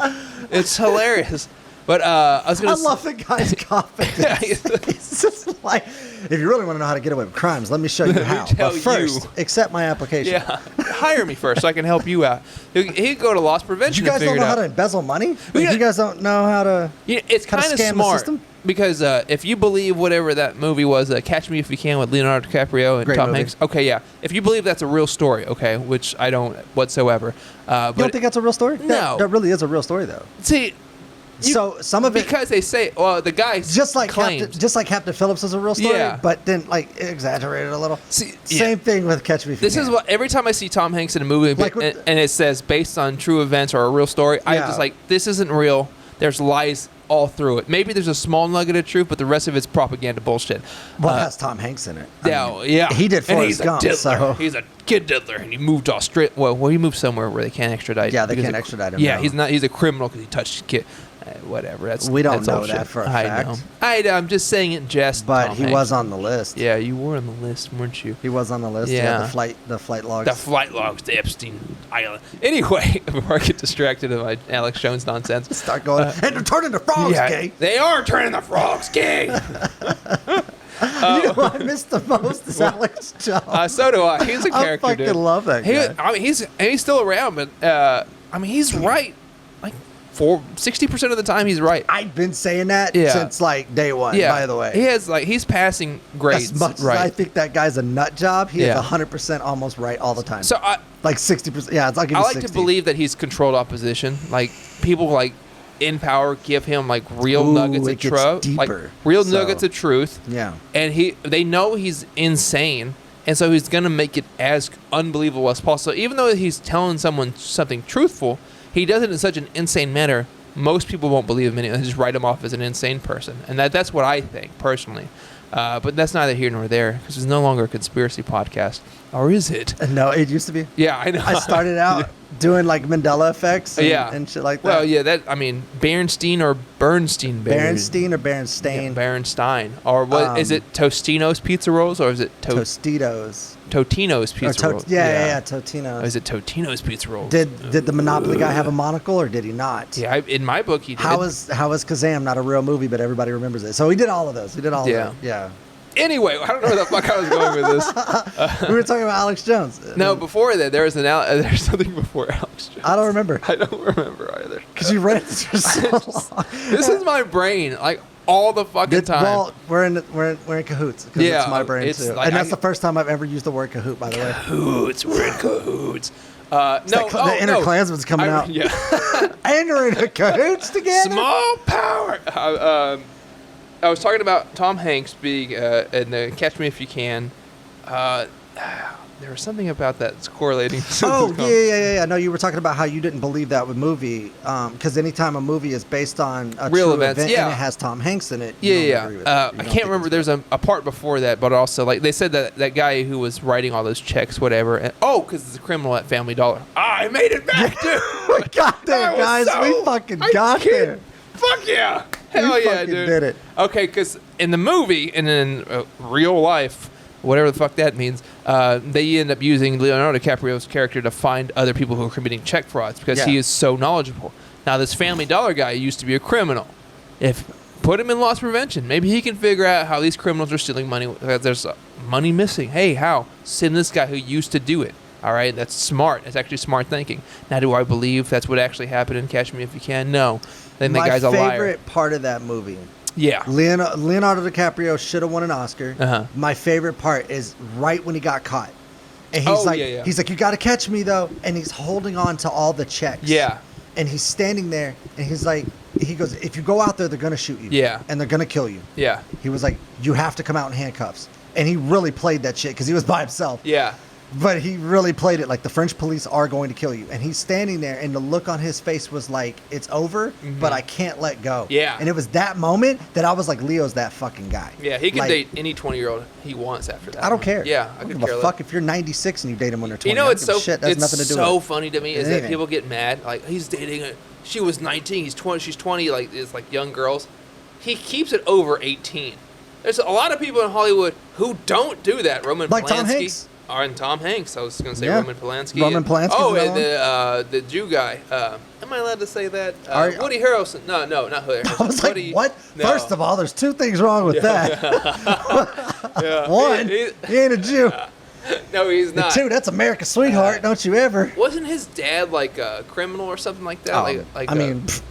It's hilarious. But I love the guy's confidence. It's just like, if you really want to know how to get away with crimes, let me show you how. But first, accept my application. Yeah, hire me first so I can help you out. He'd go to loss prevention. You guys don't know how to embezzle money? You guys don't know how to? It's kind of smart because if you believe whatever that movie was, Catch Me If You Can with Leonardo DiCaprio and Great Tom movie. Hanks. Okay, yeah. If you believe that's a real story, okay, which I don't whatsoever. You don't think that's a real story? No, that really is a real story, though. See. So some of it, because they say, well, the guy just like Captain Phillips is a real story, but then like exaggerated a little. Same thing with Catch Me If You Can. This is what every time I see Tom Hanks in a movie and it says based on true events or a real story, I'm just like, this isn't real. There's lies all through it. Maybe there's a small nugget of truth, but the rest of it's propaganda bullshit. Well, it has Tom Hanks in it. Yeah, he did Forrest Gump. So he's a kid diddler, and he moved Australia. Well, he moved somewhere where they can't extradite. Yeah, they can't extradite him. Yeah, he's a criminal because he touched a kid. Whatever. We don't that's know all that shit. for a fact. I'm just saying it in jest. But Tom he Hanks. was on the list. Yeah, you were on the list, weren't you? He was on the list. Yeah. The flight logs. The flight logs to Epstein Island. Anyway, before I get distracted of my Alex Jones nonsense. Start going, and they're turning the frogs gay. They are turning the frogs gay. You know what I missed the most is Alex Jones. So do I. He's a character, dude. I fucking love that guy. He's still around, but he's right. Like, 60% of the time he's right. I've been saying that since like day one. Yeah. By the way, he's passing grades. As much right. as I think that guy's a nut job, he is 100% almost right all the time. So like 60%. Yeah, I'll give you 60. I like to believe that he's controlled opposition. Like people like in power give him like real nuggets of truth, like real nuggets of truth. Yeah, and they know he's insane. And so he's going to make it as unbelievable as possible. So even though he's telling someone something truthful, he does it in such an insane manner, most people won't believe him and they'll just write him off as an insane person. And that's what I think, personally. But that's neither here nor there, because it's no longer a conspiracy podcast. Or is it? No, it used to be. Yeah, I know. I started out doing like Mandela effects and shit like that. Well, yeah, Berenstein or Bernstein? Berenstein or Berenstain? Yeah, Berenstein. Or what is it Tostino's Pizza Rolls, or is it Tostitos? Totino's Pizza Rolls. Yeah, Totino's. Or is it Totino's Pizza Rolls? Did the Monopoly guy have a monocle, or did he not? Yeah, in my book he did. How is Kazam not a real movie, but everybody remembers it? So he did all of those. He did all of them. Yeah. Anyway, I don't know where the fuck I was going with this. We were talking about Alex Jones. No, before that, there's something before Alex Jones. I don't remember. I don't remember either. Because you read it for so long. This is my brain, like all the fucking time. Well, we're in cahoots. Because it's my brain too. Like, and that's the first time I've ever used the word cahoot, by the way. Cahoots, we're in cahoots. The inner Klansman's coming out. Yeah. And we're in cahoots together. Small power. I was talking about Tom Hanks being in the Catch Me If You Can. There was something about that that's correlating. Yeah. No, you were talking about how you didn't believe that with movie, because anytime a movie is based on a real true events, event and it has Tom Hanks in it, I can't remember. There's a part before that, but also like they said that guy who was writing all those checks, whatever. And, because it's a criminal at Family Dollar. I made it back, dude. We got there, guys. We fucking got there. Fuck yeah. Hell yeah, dude. Did it. Okay, because in the movie and in real life, whatever the fuck that means, they end up using Leonardo DiCaprio's character to find other people who are committing check frauds because he is so knowledgeable. Now, this Family Dollar guy used to be a criminal. Put him in loss prevention, maybe he can figure out how these criminals are stealing money. There's money missing. Hey, how? Send this guy who used to do it. All right, that's smart. That's actually smart thinking. Now, do I believe that's what actually happened in Catch Me If You Can? No. Then the guy's a liar. My favorite part of that movie. Yeah. Leonardo DiCaprio should have won an Oscar. Uh-huh. My favorite part is right when he got caught. And he's like, you got to catch me, though. And he's holding on to all the checks. Yeah. And he's standing there, and he goes, if you go out there, they're going to shoot you. Yeah. And they're going to kill you. Yeah. He was like, you have to come out in handcuffs. And he really played that shit because he was by himself. Yeah. But he really played it like the French police are going to kill you. And he's standing there, and the look on his face was like, it's over, but I can't let go. Yeah. And it was that moment that I was like, Leo's that fucking guy. Yeah, he can date any 20-year-old he wants after that. I don't care. Yeah, I could give care a fuck if you're 96 and you date him when they're 20. You know, it's so shit. That's nothing to do with so it. funny to me is that people get mad. Like, he's dating she was 19, he's 20, she's 20, like, it's like young girls. He keeps it over 18. There's a lot of people in Hollywood who don't do that. Roman like Polanski. Tom Hanks. And Tom Hanks. I was going to say Roman Polanski. Roman Polanski. Oh, and the Jew guy. Am I allowed to say that? Woody Harrelson. No, not Woody Harrelson. I was like, what? No. First of all, there's two things wrong with that. One, he ain't a Jew. No, he's not. And two, that's America's sweetheart. Don't you ever? Wasn't his dad like a criminal or something like that?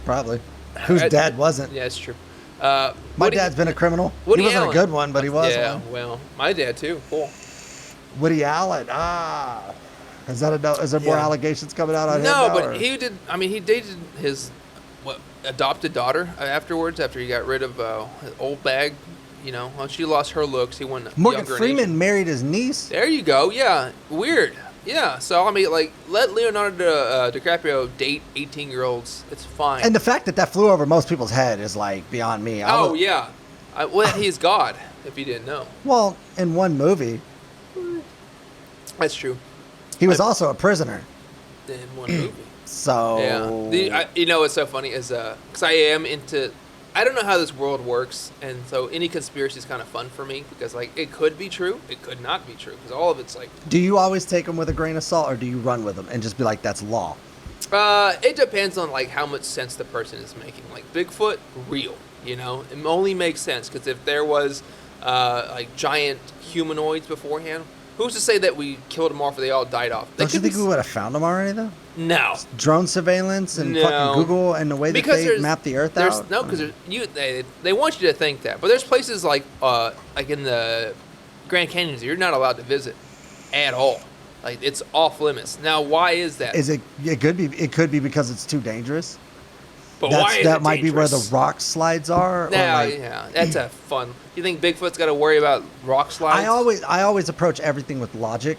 Probably. Whose dad wasn't? Yeah, it's true. My dad's been a criminal. Woody he wasn't Allen. a good one, but he was yeah, one. well, my dad too. Cool. Woody Allen. Is there more allegations coming out on him? No, but he did. I mean, he dated his adopted daughter afterwards. After he got rid of his old bag, when she lost her looks, he went Morgan younger Freeman married his niece. There you go. Yeah, weird. Yeah, so I mean, like, let Leonardo DiCaprio date 18-year-olds. It's fine. And the fact that flew over most people's head is like beyond me. Yeah. He's God. If you didn't know. Well, in one movie. That's true. He was also a prisoner. In one movie. So. Yeah. What's so funny is, because I am into, I don't know how this world works, and so any conspiracy is kind of fun for me, because, like, it could be true, it could not be true, because all of it's, like. Do you always take them with a grain of salt, or do you run with them and just be like, that's law? It depends on, like, how much sense the person is making. Like, Bigfoot, real, It only makes sense, because if there was, like, giant humanoids beforehand, Who's to say that we killed them off or they all died off? Don't you think we would have found them already, though? No. Drone surveillance and fucking Google and the way that they map the Earth out? No, because they want you to think that. But there's places like in the Grand Canyons you're not allowed to visit at all. Like, it's off limits. Now, why is that? It could be because it's too dangerous. But why is that it might dangerous? be where the rock slides are. Yeah, that's a fun. You think Bigfoot's got to worry about rock slides? I always approach everything with logic,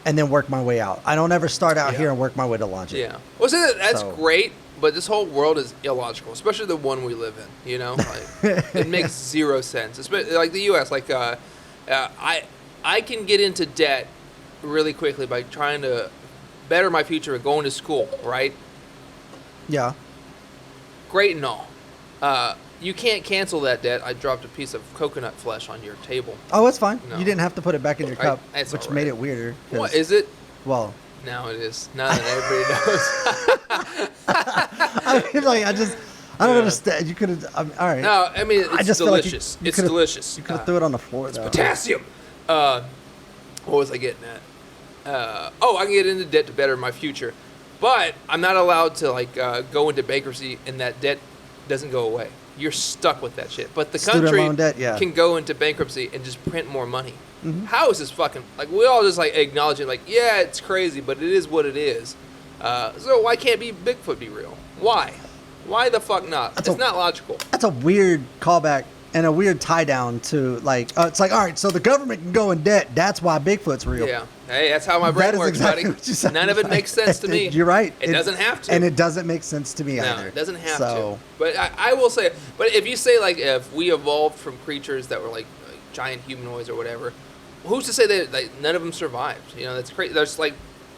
and then work my way out. I don't ever start out here and work my way to logic. Yeah, well, that's great, but this whole world is illogical, especially the one we live in. You know, like, it makes zero sense. Especially like the U.S. Like, I can get into debt really quickly by trying to better my future and going to school, right? Yeah. Great and all. You can't cancel that debt. I dropped a piece of coconut flesh on your table. Oh, it's fine. No. You didn't have to put it back in your cup, which made it weirder. What is it? Well, now it is. Now that everybody knows. I mean, like, I don't understand. You could have. All right. No, I mean, it's delicious. Like it's delicious. You could have threw it on the floor. It's potassium. What was I getting at? I can get into debt to better my future, but I'm not allowed to go into bankruptcy and that debt doesn't go away. You're stuck with that shit. But the country can go into bankruptcy and just print more money. Mm-hmm. How is this fucking we all just acknowledge it yeah, it's crazy, but it is what it is. So why can't Bigfoot be real? Why? Why the fuck not? It's not logical. That's a weird callback and a weird tie down to it's all right, so the government can go in debt. That's why Bigfoot's real. Yeah. Hey, that's how my brain works, exactly buddy. None of it makes sense to me. You're right. It doesn't have to. And it doesn't make sense to me either. No, it doesn't have to. But I will say, but if you say if we evolved from creatures that were like giant humanoids or whatever, who's to say that none of them survived? You know, that's crazy. There's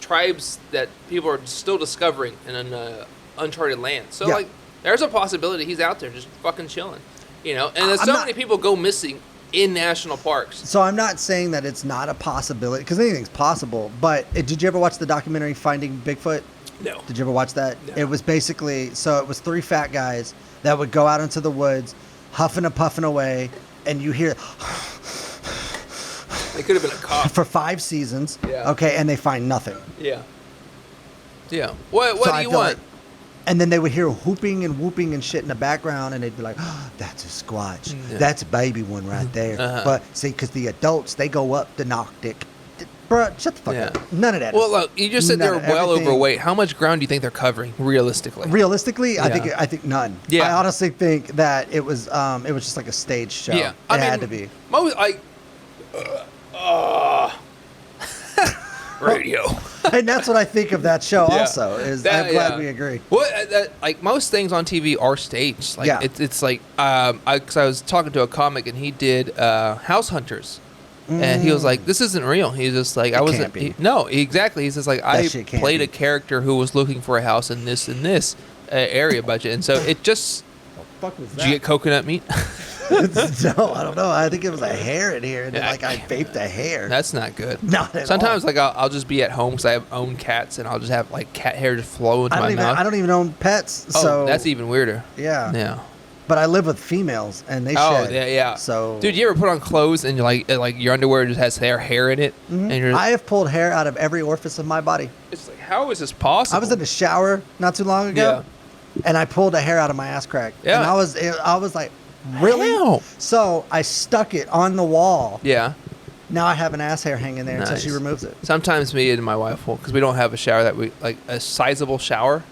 tribes that people are still discovering in an uncharted land. So there's a possibility he's out there just fucking chilling. You know, and there's many people go missing in national parks. So I'm not saying that it's not a possibility, because anything's possible. But did you ever watch the documentary Finding Bigfoot? No. Did you ever watch that? No. It was basically, it was 3 fat guys that would go out into the woods, huffing and puffing away, and you hear... They could have been a cop. For 5 seasons. Yeah. Okay, and they find nothing. Yeah. Yeah. What do you want? And then they would hear whooping and whooping and shit in the background, and they'd be like, oh, that's a squatch. Yeah. That's a baby one right there. Uh-huh. But see, because the adults, they go up the knock dick. Bruh, shut the fuck up. None of that. Well, look, you just said they're well overweight. How much ground do you think they're covering, realistically? Realistically, I think none. Yeah. I honestly think that it was just like a stage show. Yeah. It had to be. Radio. And that's what I think of that show also, I'm glad we agree. Well, most things on TV are staged. It's because I was talking to a comic and he did House Hunters. And he was like, this isn't real. He's just like, no, exactly. He's just like, I played a character who was looking for a house in this area budget. And so it just... What the fuck was that? Did you get coconut meat? No, I don't know. I think it was a hair in here, and then I vaped a hair. That's not good. Not at Sometimes all. I'll just be at home because I own cats, and I'll just have cat hair just flow into my mouth. I don't even own pets, so that's even weirder. Yeah. Yeah. But I live with females, and they shed. Oh, yeah. So, dude, you ever put on clothes and your underwear just has hair in it? Mm-hmm. And I have pulled hair out of every orifice of my body. It's like, how is this possible? I was in the shower not too long ago, and I pulled a hair out of my ass crack. Yeah. And I was like, really? Hell? So I stuck it on the wall. Yeah. Now I have an ass hair hanging there until she removes it. Sometimes me and my wife will, because we don't have a shower a sizable shower.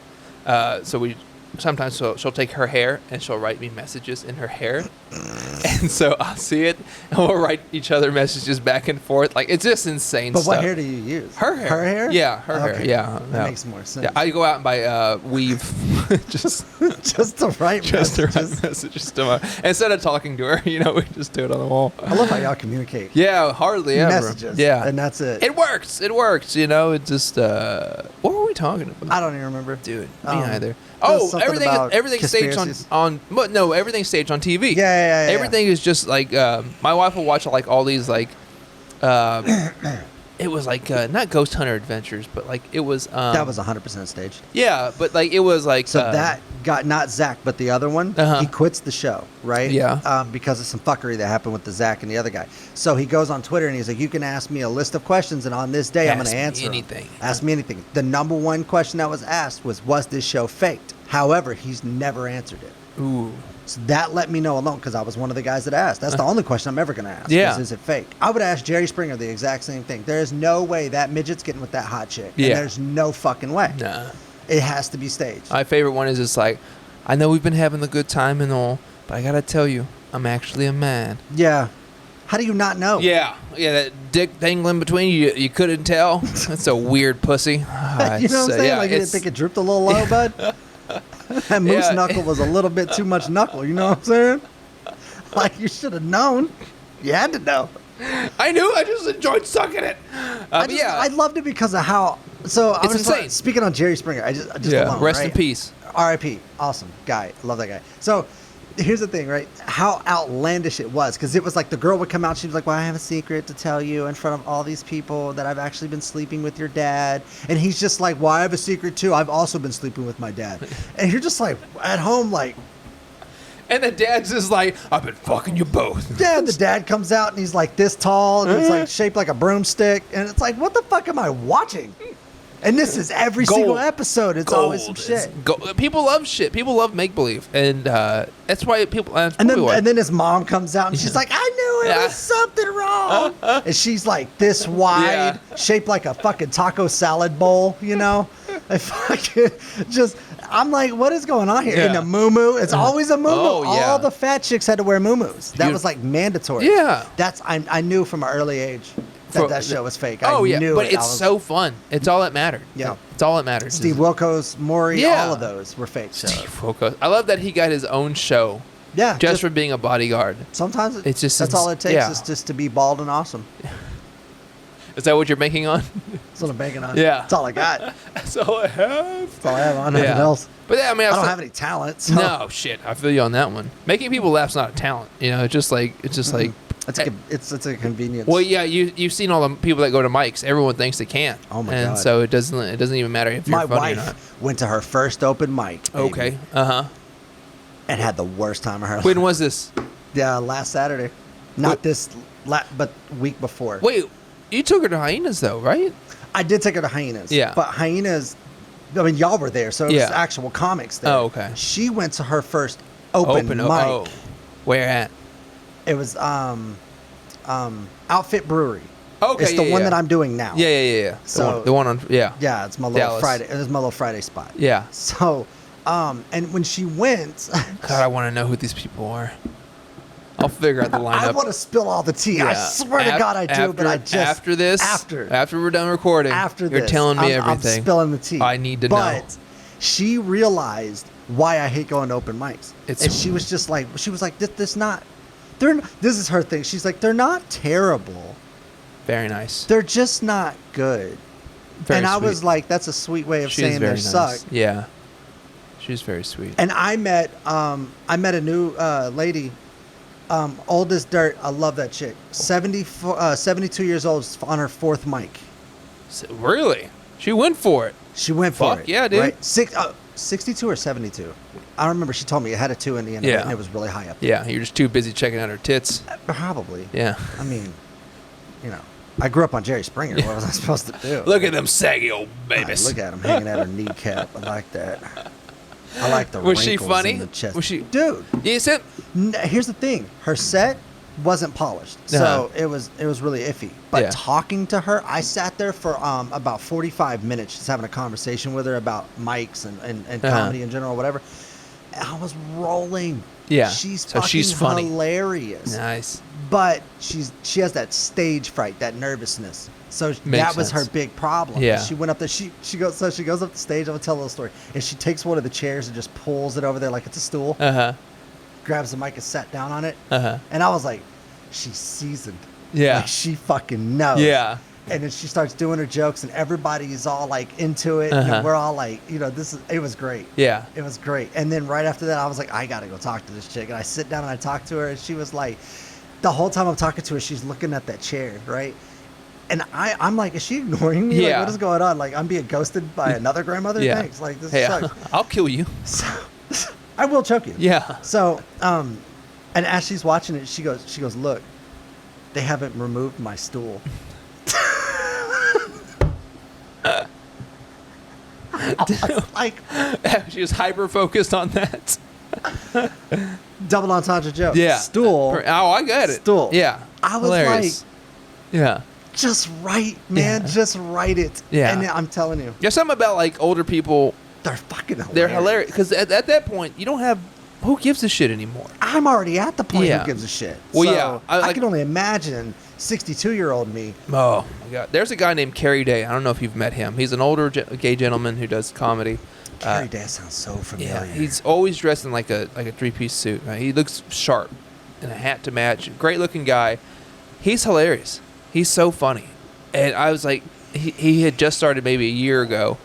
So we sometimes she'll take her hair and she'll write me messages in her hair. And so I'll see it and we'll write each other messages back and forth. It's just insane stuff. But what hair do you use? Her hair. Her hair? Yeah, her hair. Yeah. That makes more sense. Yeah, I go out and buy weave. just to write messages to my, instead of talking to her, we just do it on the wall. I love how y'all communicate. Yeah, hardly ever. Messages. Yeah. And that's it. It works. It just what were we talking about? I don't even remember. Dude, me either. Oh, everything's staged on no, everything's staged on TV. Yeah. Everything is just my wife will watch all these it was like not Ghost Hunter Adventures, but like it was. That was 100% staged. Yeah, but like it was like. So that got not Zach, but the other one. He quits the show, right? Yeah. Because of some fuckery that happened with the Zach and the other guy. So he goes on Twitter and he's like, "You can ask me a list of questions, and on this day, I'm going to answer anything. Ask me anything." The number one question that was asked was this show faked? However, he's never answered it. Ooh. So that let me know alone because I was one of the guys that asked. That's the only question I'm ever going to ask. Yeah. Is it fake? I would ask Jerry Springer the exact same thing. There's no way that midget's getting with that hot chick. Yeah. And there's no fucking way. Nah. It has to be staged. My favorite one is just like, I know we've been having a good time and all, but I got to tell you, I'm actually a man. Yeah. How do you not know? Yeah. Yeah, that dick dangling between you couldn't tell. That's a weird pussy. You know what I'm saying? Yeah, like you didn't think it drooped a little low, bud? That moose Yeah. knuckle was a little bit too much knuckle. You know what I'm saying? Like you should have known. You had to know. I knew. I just enjoyed sucking it. I loved it because of how. So I It's was insane. Speaking on Jerry Springer, I just alone, Rest right? in peace. R.I.P. Awesome guy. I love that guy. So here's the thing, right? How outlandish it was, because it was like the girl would come out. She was like, "Well, I have a secret to tell you in front of all these people that I've actually been sleeping with your dad." And he's just like, "Well, I have a secret too. I've also been sleeping with my dad." And you're just like at home, like. And the dad's just like, I've been fucking you both. Yeah, the dad comes out and he's like this tall and it's like shaped like a broomstick. And it's like, what the fuck am I watching? And this is every single episode. It's always some shit. People love shit. People love make believe, and that's why people. And then his mom comes out and she's like, "I knew it was something wrong." And she's like this wide, shaped like a fucking taco salad bowl, you know. I fucking just. I'm like, what is going on here? In a muumuu, it's always a muumuu. Oh, yeah. All the fat chicks had to wear muumuus. That was like mandatory. Yeah. I knew from an early age that show was fake. Oh, I knew but it. it's so fun. It's all that mattered. Yeah. It's all that matters. Steve Wilkos, Maury, all of those were fake shows. Steve Wilkos. I love that he got his own show. Yeah. Just for being a bodyguard. Sometimes it's just that's all it takes is just to be bald and awesome. Is that what you're banking on? That's what I'm banking on. Yeah. That's all I got. That's all I have. That's all I have on nothing else. But yeah, I mean, I don't have any talent. So. No shit. I feel you on that one. Making people laugh's not a talent. You know, it's just like it's a convenience. Well, yeah, you've seen all the people that go to mics. Everyone thinks they can. Oh my god. And so it doesn't even matter if you're funny or not. My wife went to her first open mic. Baby, okay. And had the worst time of her life. When was this? Yeah, last Saturday. Not this, but week before. Wait, you took her to Hyenas though, right? I did take her to Hyenas. Yeah. But Hyenas, I mean, y'all were there, so it was actual comics there. Oh, okay. She went to her first open mic. Oh. Where at? It was Outfit Brewery. Okay, it's the one that I'm doing now. Yeah. So the one on yeah, it's my little Dallas. Friday. It was my little Friday spot. Yeah. So, and when she went, God, I want to know who these people are. I'll figure out the lineup. I want to spill all the tea. I swear to God I do, but I just after we're done recording, you're telling me everything. I'm spilling the tea. I need to know. But she realized why I hate going to open mics, and she was just like, this is her thing. She's like, they're not terrible. Very nice. They're just not good. Very and I sweet. was like, that's a sweet way of saying they suck. Yeah. She's very sweet. And I met a new lady, old as dirt. I love that chick. 72 years old, on her fourth mic. Really? She went for it. She went for it. Yeah, dude. Right? 62 or 72. I don't remember. She told me it had a 2 in the end of it, and it was really high up. Yeah, you're just too busy checking out her tits. Probably. Yeah. I mean, I grew up on Jerry Springer. What was I supposed to do? Look at them saggy old babies. Look at him hanging at her kneecap. I like that. I like the was wrinkles she funny? in the chest. Was she, dude? Decent. Here's the thing: her set wasn't polished, so it was really iffy. But talking to her, I sat there for about 45 minutes, just having a conversation with her about mics and comedy in general, whatever. And I was rolling. Yeah, she's funny, hilarious. Nice, but she has that stage fright, that nervousness. So that was her big problem. Yeah. She went up there. She goes up the stage. I'm gonna tell a little story. And she takes one of the chairs and just pulls it over there like it's a stool. Grabs the mic and sat down on it. And I was like, she's seasoned. Yeah. Like she fucking knows. Yeah. And then she starts doing her jokes, and everybody's all like into it. And we're all like, it was great. Yeah. It was great. And then right after that, I was like, I gotta go talk to this chick. And I sit down and I talk to her, and she was like, the whole time I'm talking to her, she's looking at that chair, right? And I'm like, is she ignoring me? Yeah. Like, what is going on? Like, I'm being ghosted by another grandmother? Yeah. Thanks. Like, this Hey, sucks. I'll kill you. So, I will choke you. Yeah. So, and as she's watching it, she goes, look, they haven't removed my stool. Like, She was hyper focused on that. double entendre joke. Yeah. Stool. Oh, I get it. Stool. Yeah. I was Hilarious. like, yeah. just write, man. Yeah. Just write it. Yeah. And I'm telling you, There's something about like older people. they're fucking hilarious. They're hilarious because at that point you don't have who gives a shit anymore. I'm already at the point Yeah. who gives a shit. Well, So, yeah. I can only imagine 62-year-old me. Oh my god. There's a guy named Kerry Day. I don't know if you've met him. He's an older gay gentleman who does comedy. Carrie Day sounds so familiar. Yeah, he's always dressed in like a 3-piece suit. He looks sharp and a hat to match. Great looking guy. He's hilarious. He's so funny. And I was like, he had just started maybe a year ago,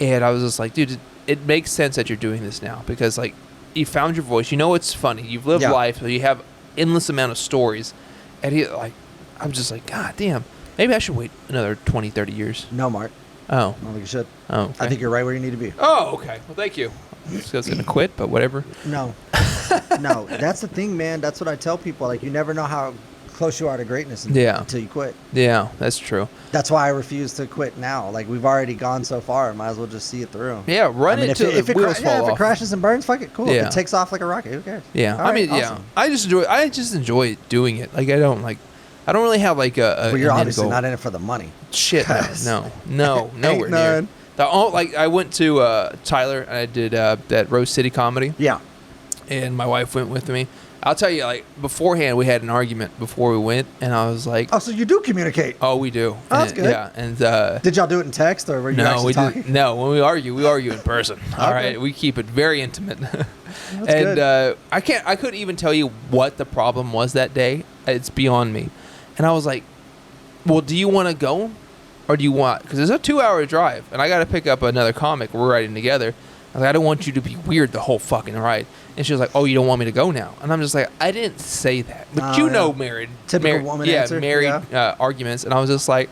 and I was just like, dude, it makes sense that you're doing this now because like you found your voice. You know it's funny. You've lived life. So you have endless amount of stories. And I'm just like, God damn. Maybe I should wait another 20, 30 years. No, Mark. Oh. I don't think you should. Oh, okay. I think you're right where you need to be. Oh, okay. Well, thank you. I was going to quit, but whatever. No. No. That's the thing, man. That's what I tell people. Like, you never know how close you are to greatness until you quit. Yeah, that's true. That's why I refuse to quit now. Like, we've already gone so far. Might as well just see it through. Yeah, run it till the wheels fall off. If it crashes and burns, fuck it. Cool. Yeah. If it takes off like a rocket, who cares? Yeah. All right, yeah. awesome. I just enjoy doing it. Like, I don't really have like a Well, you're an end obviously goal. not in it for the money. Shit, no, nowhere near. None. I went to Tyler and I did that Rose City comedy. Yeah. And my wife went with me. I'll tell you, like beforehand, we had an argument before we went, and I was like, Oh, so you do communicate? "Oh, we do." Oh, that's good. Yeah, and Did y'all do it in text or were you actually talking? no. When we argue in person. All Okay. right, we keep it very intimate. That's and good. I couldn't even tell you what the problem was that day. It's beyond me. And I was like, "Well, do you want to go, or do you want?" Because it's a 2-hour drive, and I got to pick up another comic. We're riding together. I was like, "I don't want you to be weird the whole fucking ride." And she was like, "Oh, you don't want me to go now?" And I'm just like, "I didn't say that." But Typical woman answer. married arguments. And I was just like,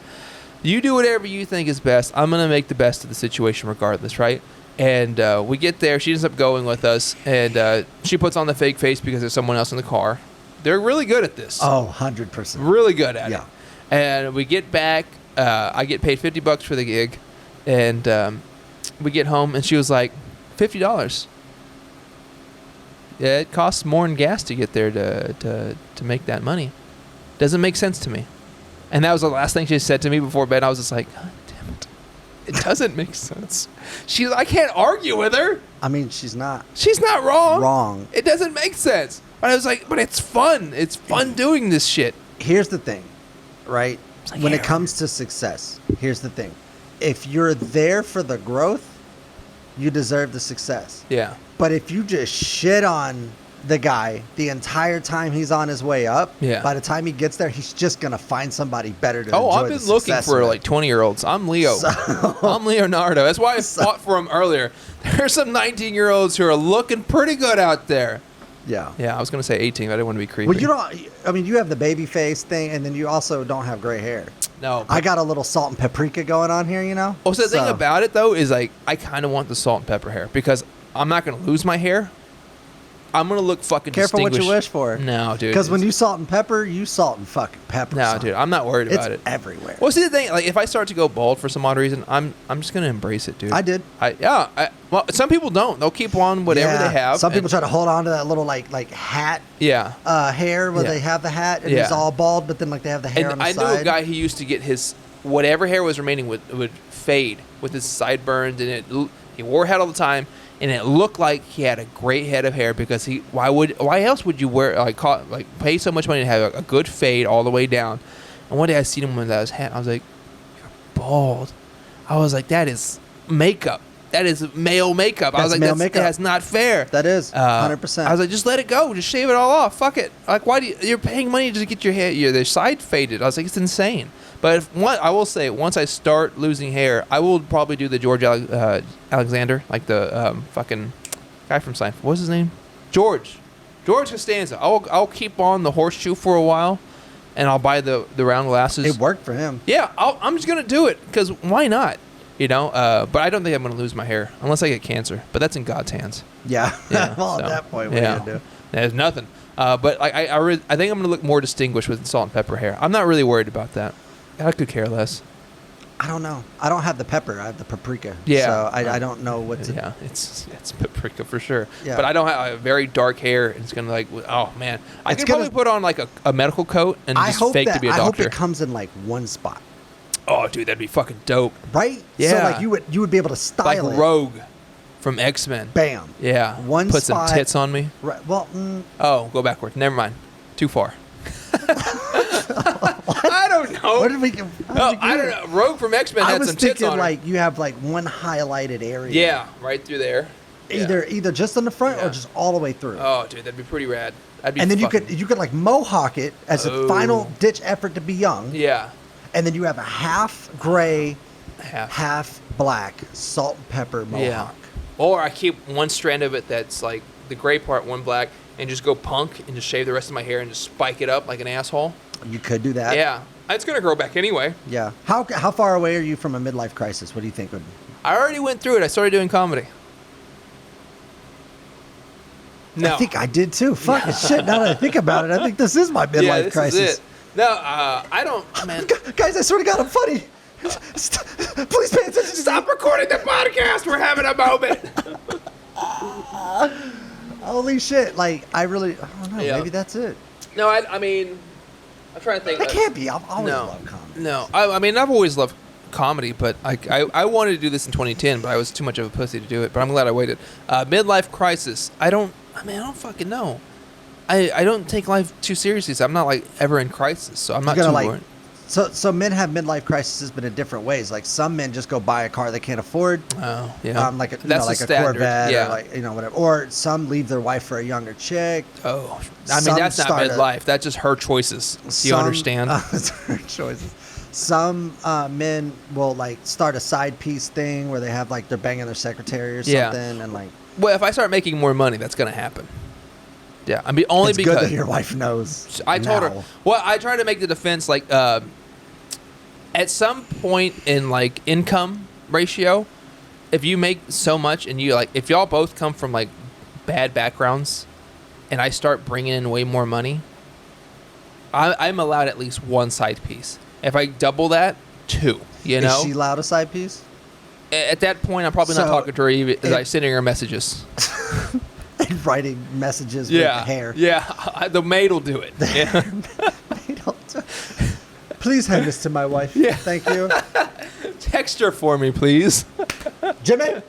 "You do whatever you think is best. I'm gonna make the best of the situation regardless, right?" And we get there. She ends up going with us, and she puts on the fake face because there's someone else in the car. They're really good at this. Oh, 100%. Really good at Yeah. it. And we get back. I get paid $50 for the gig, and we get home, and she was like, $50. Yeah, it costs more in gas to get there to make that money. Doesn't make sense to me. And that was the last thing she said to me before bed. I was just like, God damn it. It doesn't make sense. I can't argue with her. I mean, she's not She's not wrong. wrong. It doesn't make sense. But I was like, but it's fun. It's fun doing this shit. Here's the thing, right? like, When yeah. it comes to success, here's the thing. If you're there for the growth, you deserve the success. Yeah. But if you just shit on the guy the entire time he's on his way up, Yeah. by the time he gets there, he's just going to find somebody better to Oh, enjoy I've the been looking success for with. like 20-year-olds. I'm Leo. I'm Leonardo. That's why I fought for him earlier. There's some 19-year-olds who are looking pretty good out there. Yeah. Yeah, I was going to say 18, but I didn't want to be creepy. Well, you don't, I mean, you have the baby face thing, and then you also don't have gray hair. No. I got a little salt and paprika going on here, you know? Oh, so the thing about it, though, is like I kind of want the salt and pepper hair because I'm not going to lose my hair. I'm going to look fucking Careful what you distinguished. wish for. No, dude. Because when you salt and pepper, you salt and fucking pepper. No, son. dude, I'm not worried about it. It's everywhere. Well, see the thing, like if I start to go bald for some odd reason, I'm just gonna embrace it, dude. I did. Well, some people don't. They'll keep on whatever Yeah. they have. Some people and- try to hold on to that little like hat Yeah. hair where Yeah. they have the hat and Yeah. it's all bald, but then like they have the hair on And the I side. knew a guy who used to get his whatever hair was remaining would fade with his sideburns, and he wore a hat all the time, and it looked like he had a great head of hair because why else would you pay so much money to have a good fade all the way down? And one day I seen him with his hat. I was like, "You're bald." I was like, "That is makeup. That is male makeup." I was That's like, male makeup. "That's not fair." That is 100%. I was like, just let it go. Just shave it all off. Fuck it. Like, why you're paying money to get your side faded? I was like, it's insane. But I will say, once I start losing hair, I will probably do the George Alexander, like the fucking guy from Seinfeld. What's his name? George Costanza. I'll keep on the horseshoe for a while, and I'll buy the round glasses. It worked for him. Yeah, I'm just gonna do it because why not? You know, but I don't think I'm gonna lose my hair unless I get cancer. But that's in God's hands. Yeah. Yeah, Well, so, at that point, what are you gonna do? There's nothing. But I think I'm gonna look more distinguished with salt and pepper hair. I'm not really worried about that. I could care less. I don't know. I don't have the pepper. I have the paprika. Yeah. So I don't know what to. Yeah, it's paprika for sure. Yeah. But I don't have very dark hair. And it's gonna like, oh man, I It's could probably put on like a medical coat and just fake to be a I hope doctor. it comes in like one spot. Oh, dude, that'd be fucking dope. Right? Yeah. So like you would be able to style Like it. Rogue from X-Men. Bam. Yeah. One Put spot. some tits on me. Right. Well. Oh, go backward. Never mind. Too far. I don't know. What did we? I don't know. Rogue from X-Men I had was some tits thinking on her. like you have like one highlighted area. Yeah, right through there. Yeah. Either just on the front Yeah. or just all the way through. Oh, dude, that'd be pretty rad. That'd be And then fucking, you could like mohawk it as a Oh. final ditch effort to be young. Yeah. And then you have a half gray, Half. half black salt and pepper mohawk. Yeah. Or I keep one strand of it that's like the gray part, one black, and just go punk and just shave the rest of my hair and just spike it up like an asshole. You could do that. Yeah. It's going to grow back anyway. Yeah. How far away are you from a midlife crisis? What do you think would? I already went through it. I started doing comedy. No. I think I did too. Fuck shit. Now that I think about it, I think this is my midlife yeah, this crisis. is it. No, I don't, man. Guys, I swear to God, I'm funny. Please pay attention. Stop recording the podcast. We're having a moment. Holy shit! Like I don't know. Yeah. Maybe that's it. No, I mean, I'm trying to think. That can't be. I've always no, loved comedy. No, I mean, I've always loved comedy, but I wanted to do this in 2010, but I was too much of a pussy to do it. But I'm glad I waited. Midlife crisis. I don't fucking know. I don't take life too seriously. So I'm not like ever in crisis, so I'm not too worried. So men have midlife crises, but in different ways. Like some men just go buy a car they can't afford. Oh, yeah. Like a, That's like the a standard. Corvette, Yeah. or like whatever. Or some leave their wife for a younger chick. Oh, I mean, Some that's not start midlife. That's just her choices. Do you understand? It's her choices. Some men will like start a side piece thing where they have like they're banging their secretary or Yeah. something, and like. Well, if I start making more money, that's gonna happen. Yeah, I mean, only It's because good that your wife knows. I told now. her. Well, I try to make the defense like at some point in like income ratio, if you make so much and you like, if y'all both come from like bad backgrounds, and I start bringing in way more money, I'm allowed at least one side piece. If I double that, two. You know, Is she allowed a side piece? At that point, I'm probably not So, talking to her even as I'm sending her messages. Writing messages Yeah, with hair. yeah. The maid will do it. Yeah. Please hand this to my wife. Yeah. Thank you. Text her for me, please. Jimmy,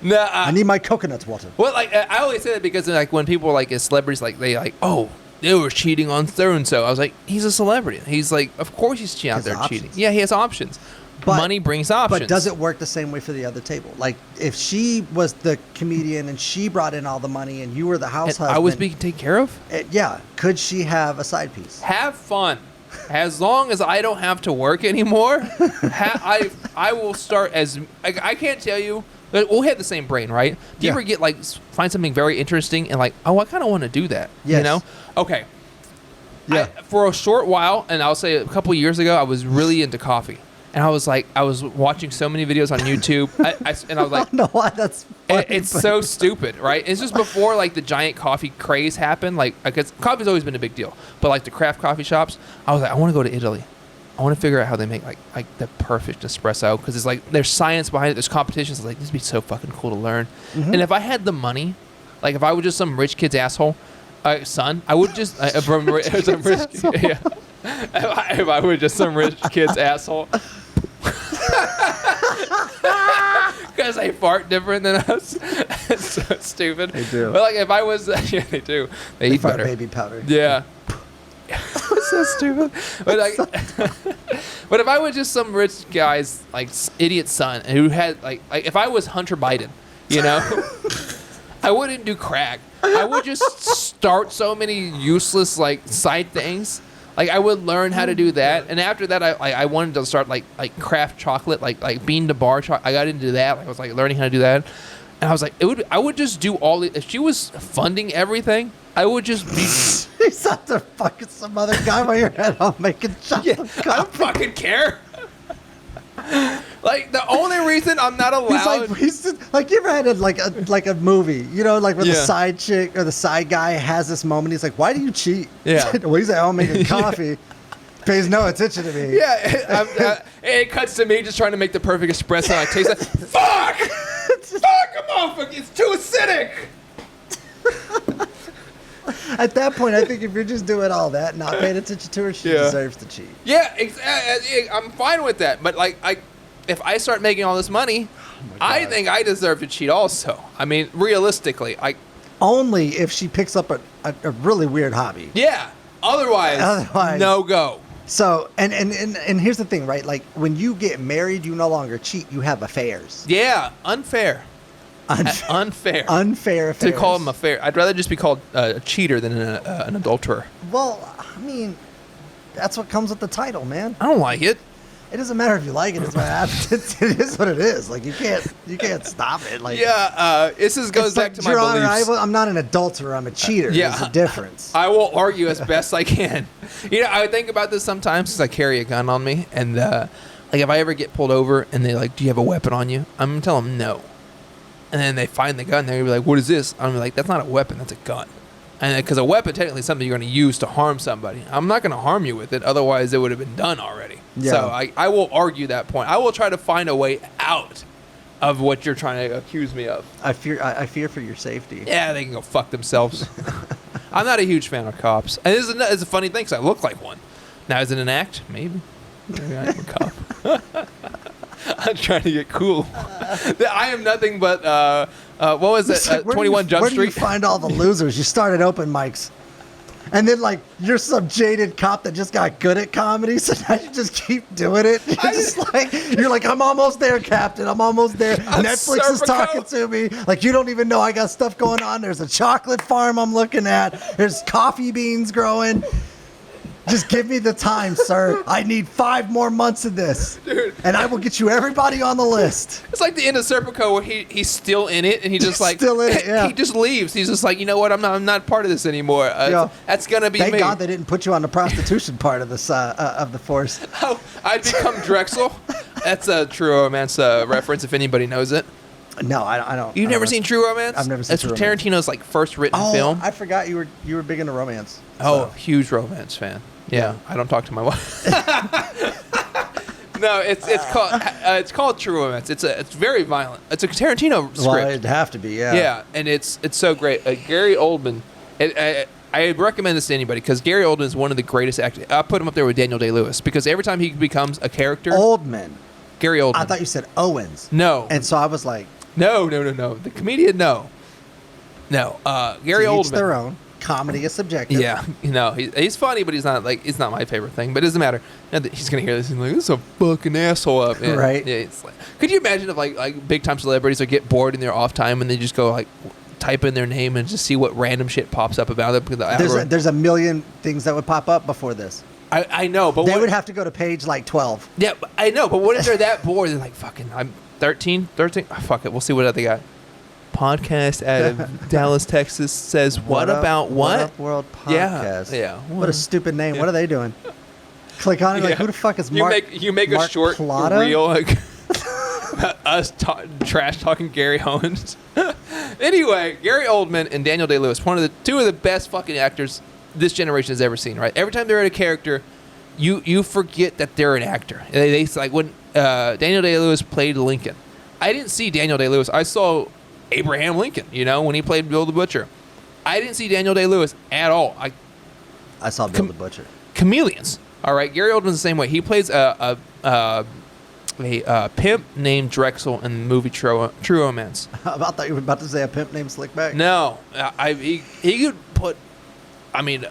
No, I need my coconut water. well, like I always say that because like when people like as celebrities, like they like, oh, they were cheating on so and so. I was like, he's a celebrity. He's like, of course he's out there cheating. Yeah, he has options. But- Money brings options. But does it work the same way for the other table? Like, if she was the comedian and she brought in all the money and you were the house And husband, I was being taken care of. yeah, could she have a side piece? Have fun. As long as I don't have to work anymore, I will start as I can't tell you. We'll have the same brain, right? Do you Yeah. ever get like find something very interesting and like, oh, I kind of want to do that. You Yes. know? Okay. Yeah. For a short while, and I'll say a couple years ago, I was really into coffee, and I was like, I was watching so many videos on YouTube, and I was like, No, that's funny, it's but- so stupid, right? It's just before like the giant coffee craze happened. Like, because coffee's always been a big deal, but like the craft coffee shops, I was like, I want to go to Italy. I want to figure out how they make like the perfect espresso because it's like there's science behind it. There's competitions. It's like this would be so fucking cool to learn. Mm-hmm. And if I had the money, like if I was just some rich kid's asshole, son, I would just from some rich yeah. If I were just some rich kid's asshole. Because they fart different than us. It's so stupid. They do. But like if I was, yeah, they do. They eat fart better. baby powder. Yeah. It's so stupid. But like, but if I was just some rich guy's like idiot son who had like if I was Hunter Biden, you know, I wouldn't do crack. I would just start so many useless like side things. Like I would learn how to do that, and after that, I wanted to start like craft chocolate, like bean to bar chocolate. I got into that. Like, I was like learning how to do that, and I was like, I would just do all. If she was funding everything, I would just be He's out there fucking some other guy while you're at home making chocolate coffee. I don't fucking care. Like, the only reason I'm not allowed... He's just, like, you ever had a movie, you know, like where the side chick or the side guy has this moment, he's like, why do you cheat? Yeah. Well, he's at home making coffee, pays no attention to me. Yeah, it cuts to me just trying to make the perfect espresso, and I taste it. Fuck! Fuck, come on, it's too acidic! At that point, I think if you're just doing all that, not paying attention to her, she deserves to cheat. Yeah, I'm fine with that. But like, if I start making all this money, I think I deserve to cheat also. I mean, realistically, only if she picks up a really weird hobby. Yeah. Otherwise, no go. So, and here's the thing, right? Like, when you get married, you no longer cheat. You have affairs. Yeah, unfair. Unfair affairs. To call him affair. I'd rather just be called a cheater than an adulterer. Well, I mean, that's what comes with the title, man. I don't like it. It doesn't matter if you like it. It is what it is. Like, you can't stop it. Like, this goes back to my beliefs. I'm not an adulterer. I'm a cheater. Yeah, there's a difference. I will argue as best I can. You know, I think about this sometimes because I carry a gun on me, and like if I ever get pulled over and they're like, "Do you have a weapon on you?" I'm gonna tell them no. And then they find the gun. They're gonna be like, "What is this?" I'm like, "That's not a weapon. That's a gun." And because a weapon technically is something you're going to use to harm somebody. I'm not going to harm you with it. Otherwise, it would have been done already. Yeah. So I will argue that point. I will try to find a way out of what you're trying to accuse me of. I fear for your safety. Yeah, they can go fuck themselves. I'm not a huge fan of cops. And it's a funny thing because I look like one. Now, is it an act? Maybe. Maybe I am a cop. I'm trying to get cool. I am nothing but, what was it, 21 Jump Street? Where do you find all the losers? You started open mics. And then, like, you're some jaded cop that just got good at comedy, so now you just keep doing it. You're like, I'm almost there, Captain. I'm almost there. Netflix is talking to me. Like, you don't even know I got stuff going on. There's a chocolate farm I'm looking at. There's coffee beans growing. Just give me the time, sir. I need 5 more months of this. Dude. And I will get you everybody on the list. It's like the end of Serpico where he's still in it and he just like still in it, yeah. He just leaves. He's just like, you know what, I'm not part of this anymore. That's gonna be thank me. God they didn't put you on the prostitution part of this of the force. Oh, I'd become Drexel. That's a True Romance reference if anybody knows it. No, I don't. You've never seen True Romance? I've never seen True Romance. Tarantino's like first written film. I forgot you were big into romance. Oh, huge romance fan. Yeah, I don't talk to my wife. No, it's called True Romance. It's very violent. It's a Tarantino script. Well, it'd have to be, yeah. Yeah, and it's so great. Gary Oldman. I recommend this to anybody because Gary Oldman is one of the greatest actors. I put him up there with Daniel Day-Lewis because every time he becomes a character. Gary Oldman. I thought you said Owens. No. And so I was like. No. The comedian, no. Gary Oldman. Each their own. Comedy is subjective. Yeah, he's funny, but he's not my favorite thing. But it doesn't matter. He's gonna hear this and like, this is a fucking asshole up, man. Right? Yeah. Could you imagine if like big time celebrities would get bored in their off time and they just go like type in their name and just see what random shit pops up about them? There's a million things that would pop up before this. I know, but they would have to go to page like 12. Yeah, I know, but what if they're that bored? They're like, fucking, I'm 13. Oh, fuck it, we'll see what they got. Podcast out of Dallas, Texas says, what about what? Whattup World Podcast. Yeah. What a stupid name. Yeah. What are they doing? Click on it. Like, who the fuck is Mark? You make a short Plata? reel like us trash talking Gary Owens. Anyway, Gary Oldman and Daniel Day-Lewis, two of the best fucking actors this generation has ever seen. Right? Every time they're in a character, you forget that they're an actor. They like when Daniel Day-Lewis played Lincoln. I didn't see Daniel Day-Lewis. I saw Abraham Lincoln, when he played Bill the Butcher. I didn't see Daniel Day-Lewis at all. I saw Bill the Butcher. Chameleons. All right, Gary Oldman's the same way. He plays a pimp named Drexel in the movie True Romance. I thought you were about to say a pimp named Slickback. No, he could put. I mean,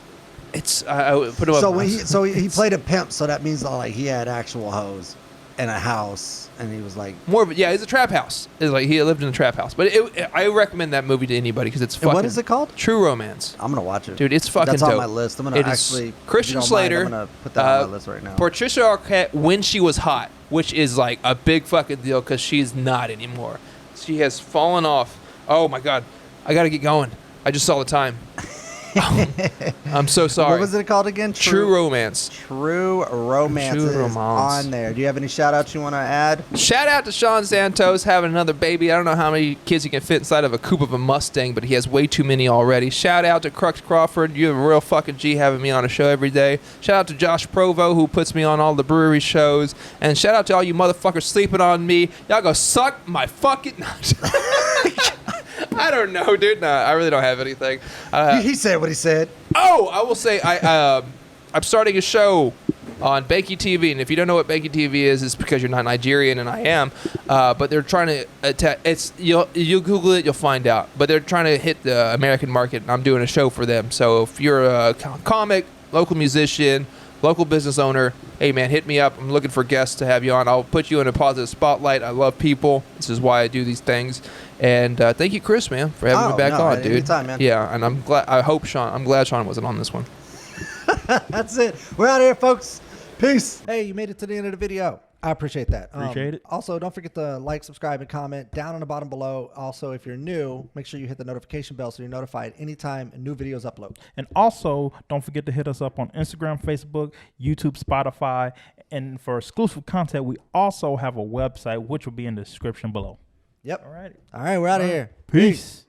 I would put him up. So he played a pimp. So that means like he had actual hoes and a house, and he was like more. But yeah, it's a trap house. It's like he lived in a trap house. But I recommend that movie to anybody because it's fucking. And what is it called? True Romance. I'm gonna watch it, dude. It's fucking. That's dope. on my list. I'm gonna actually. Christian Slater. I'm gonna put that on my list right now. Patricia Arquette when she was hot, which is like a big fucking deal because she's not anymore. She has fallen off. Oh my god, I gotta get going. I just saw the time. I'm so sorry. What was it called again? True Romance. True Romance is on there. Do you have any shout-outs you want to add? Shout out to Sean Santos having another baby. I don't know how many kids he can fit inside of a coupe of a Mustang, but he has way too many already. Shout out to Crux Crawford. You're a real fucking G having me on a show every day. Shout out to Josh Provo, who puts me on all the brewery shows. And shout out to all you motherfuckers sleeping on me. Y'all go suck my fucking... I don't know, dude. Nah, I really don't have anything. He said what he said. Oh, I will say I'm starting a show on Banky TV, and if you don't know what Banky TV is, it's because you're not Nigerian, and I am. But they're trying to attack. You'll Google it, you'll find out. But they're trying to hit the American market, and I'm doing a show for them. So if you're a comic, local musician, local business owner, hey man, hit me up. I'm looking for guests to have you on. I'll put you in a positive spotlight. I love people. This is why I do these things. And thank you, Chris, man, for having me back on, dude. Anytime, man. Yeah, and I'm glad Sean wasn't on this one. That's it. We're out of here, folks. Peace. Hey, you made it to the end of the video. I appreciate that. Appreciate it. Also, don't forget to like, subscribe, and comment down on the bottom below. Also, if you're new, make sure you hit the notification bell so you're notified anytime new videos upload. And also, don't forget to hit us up on Instagram, Facebook, YouTube, Spotify. And for exclusive content, we also have a website, which will be in the description below. Yep. All right. All right, we're out of here. Peace.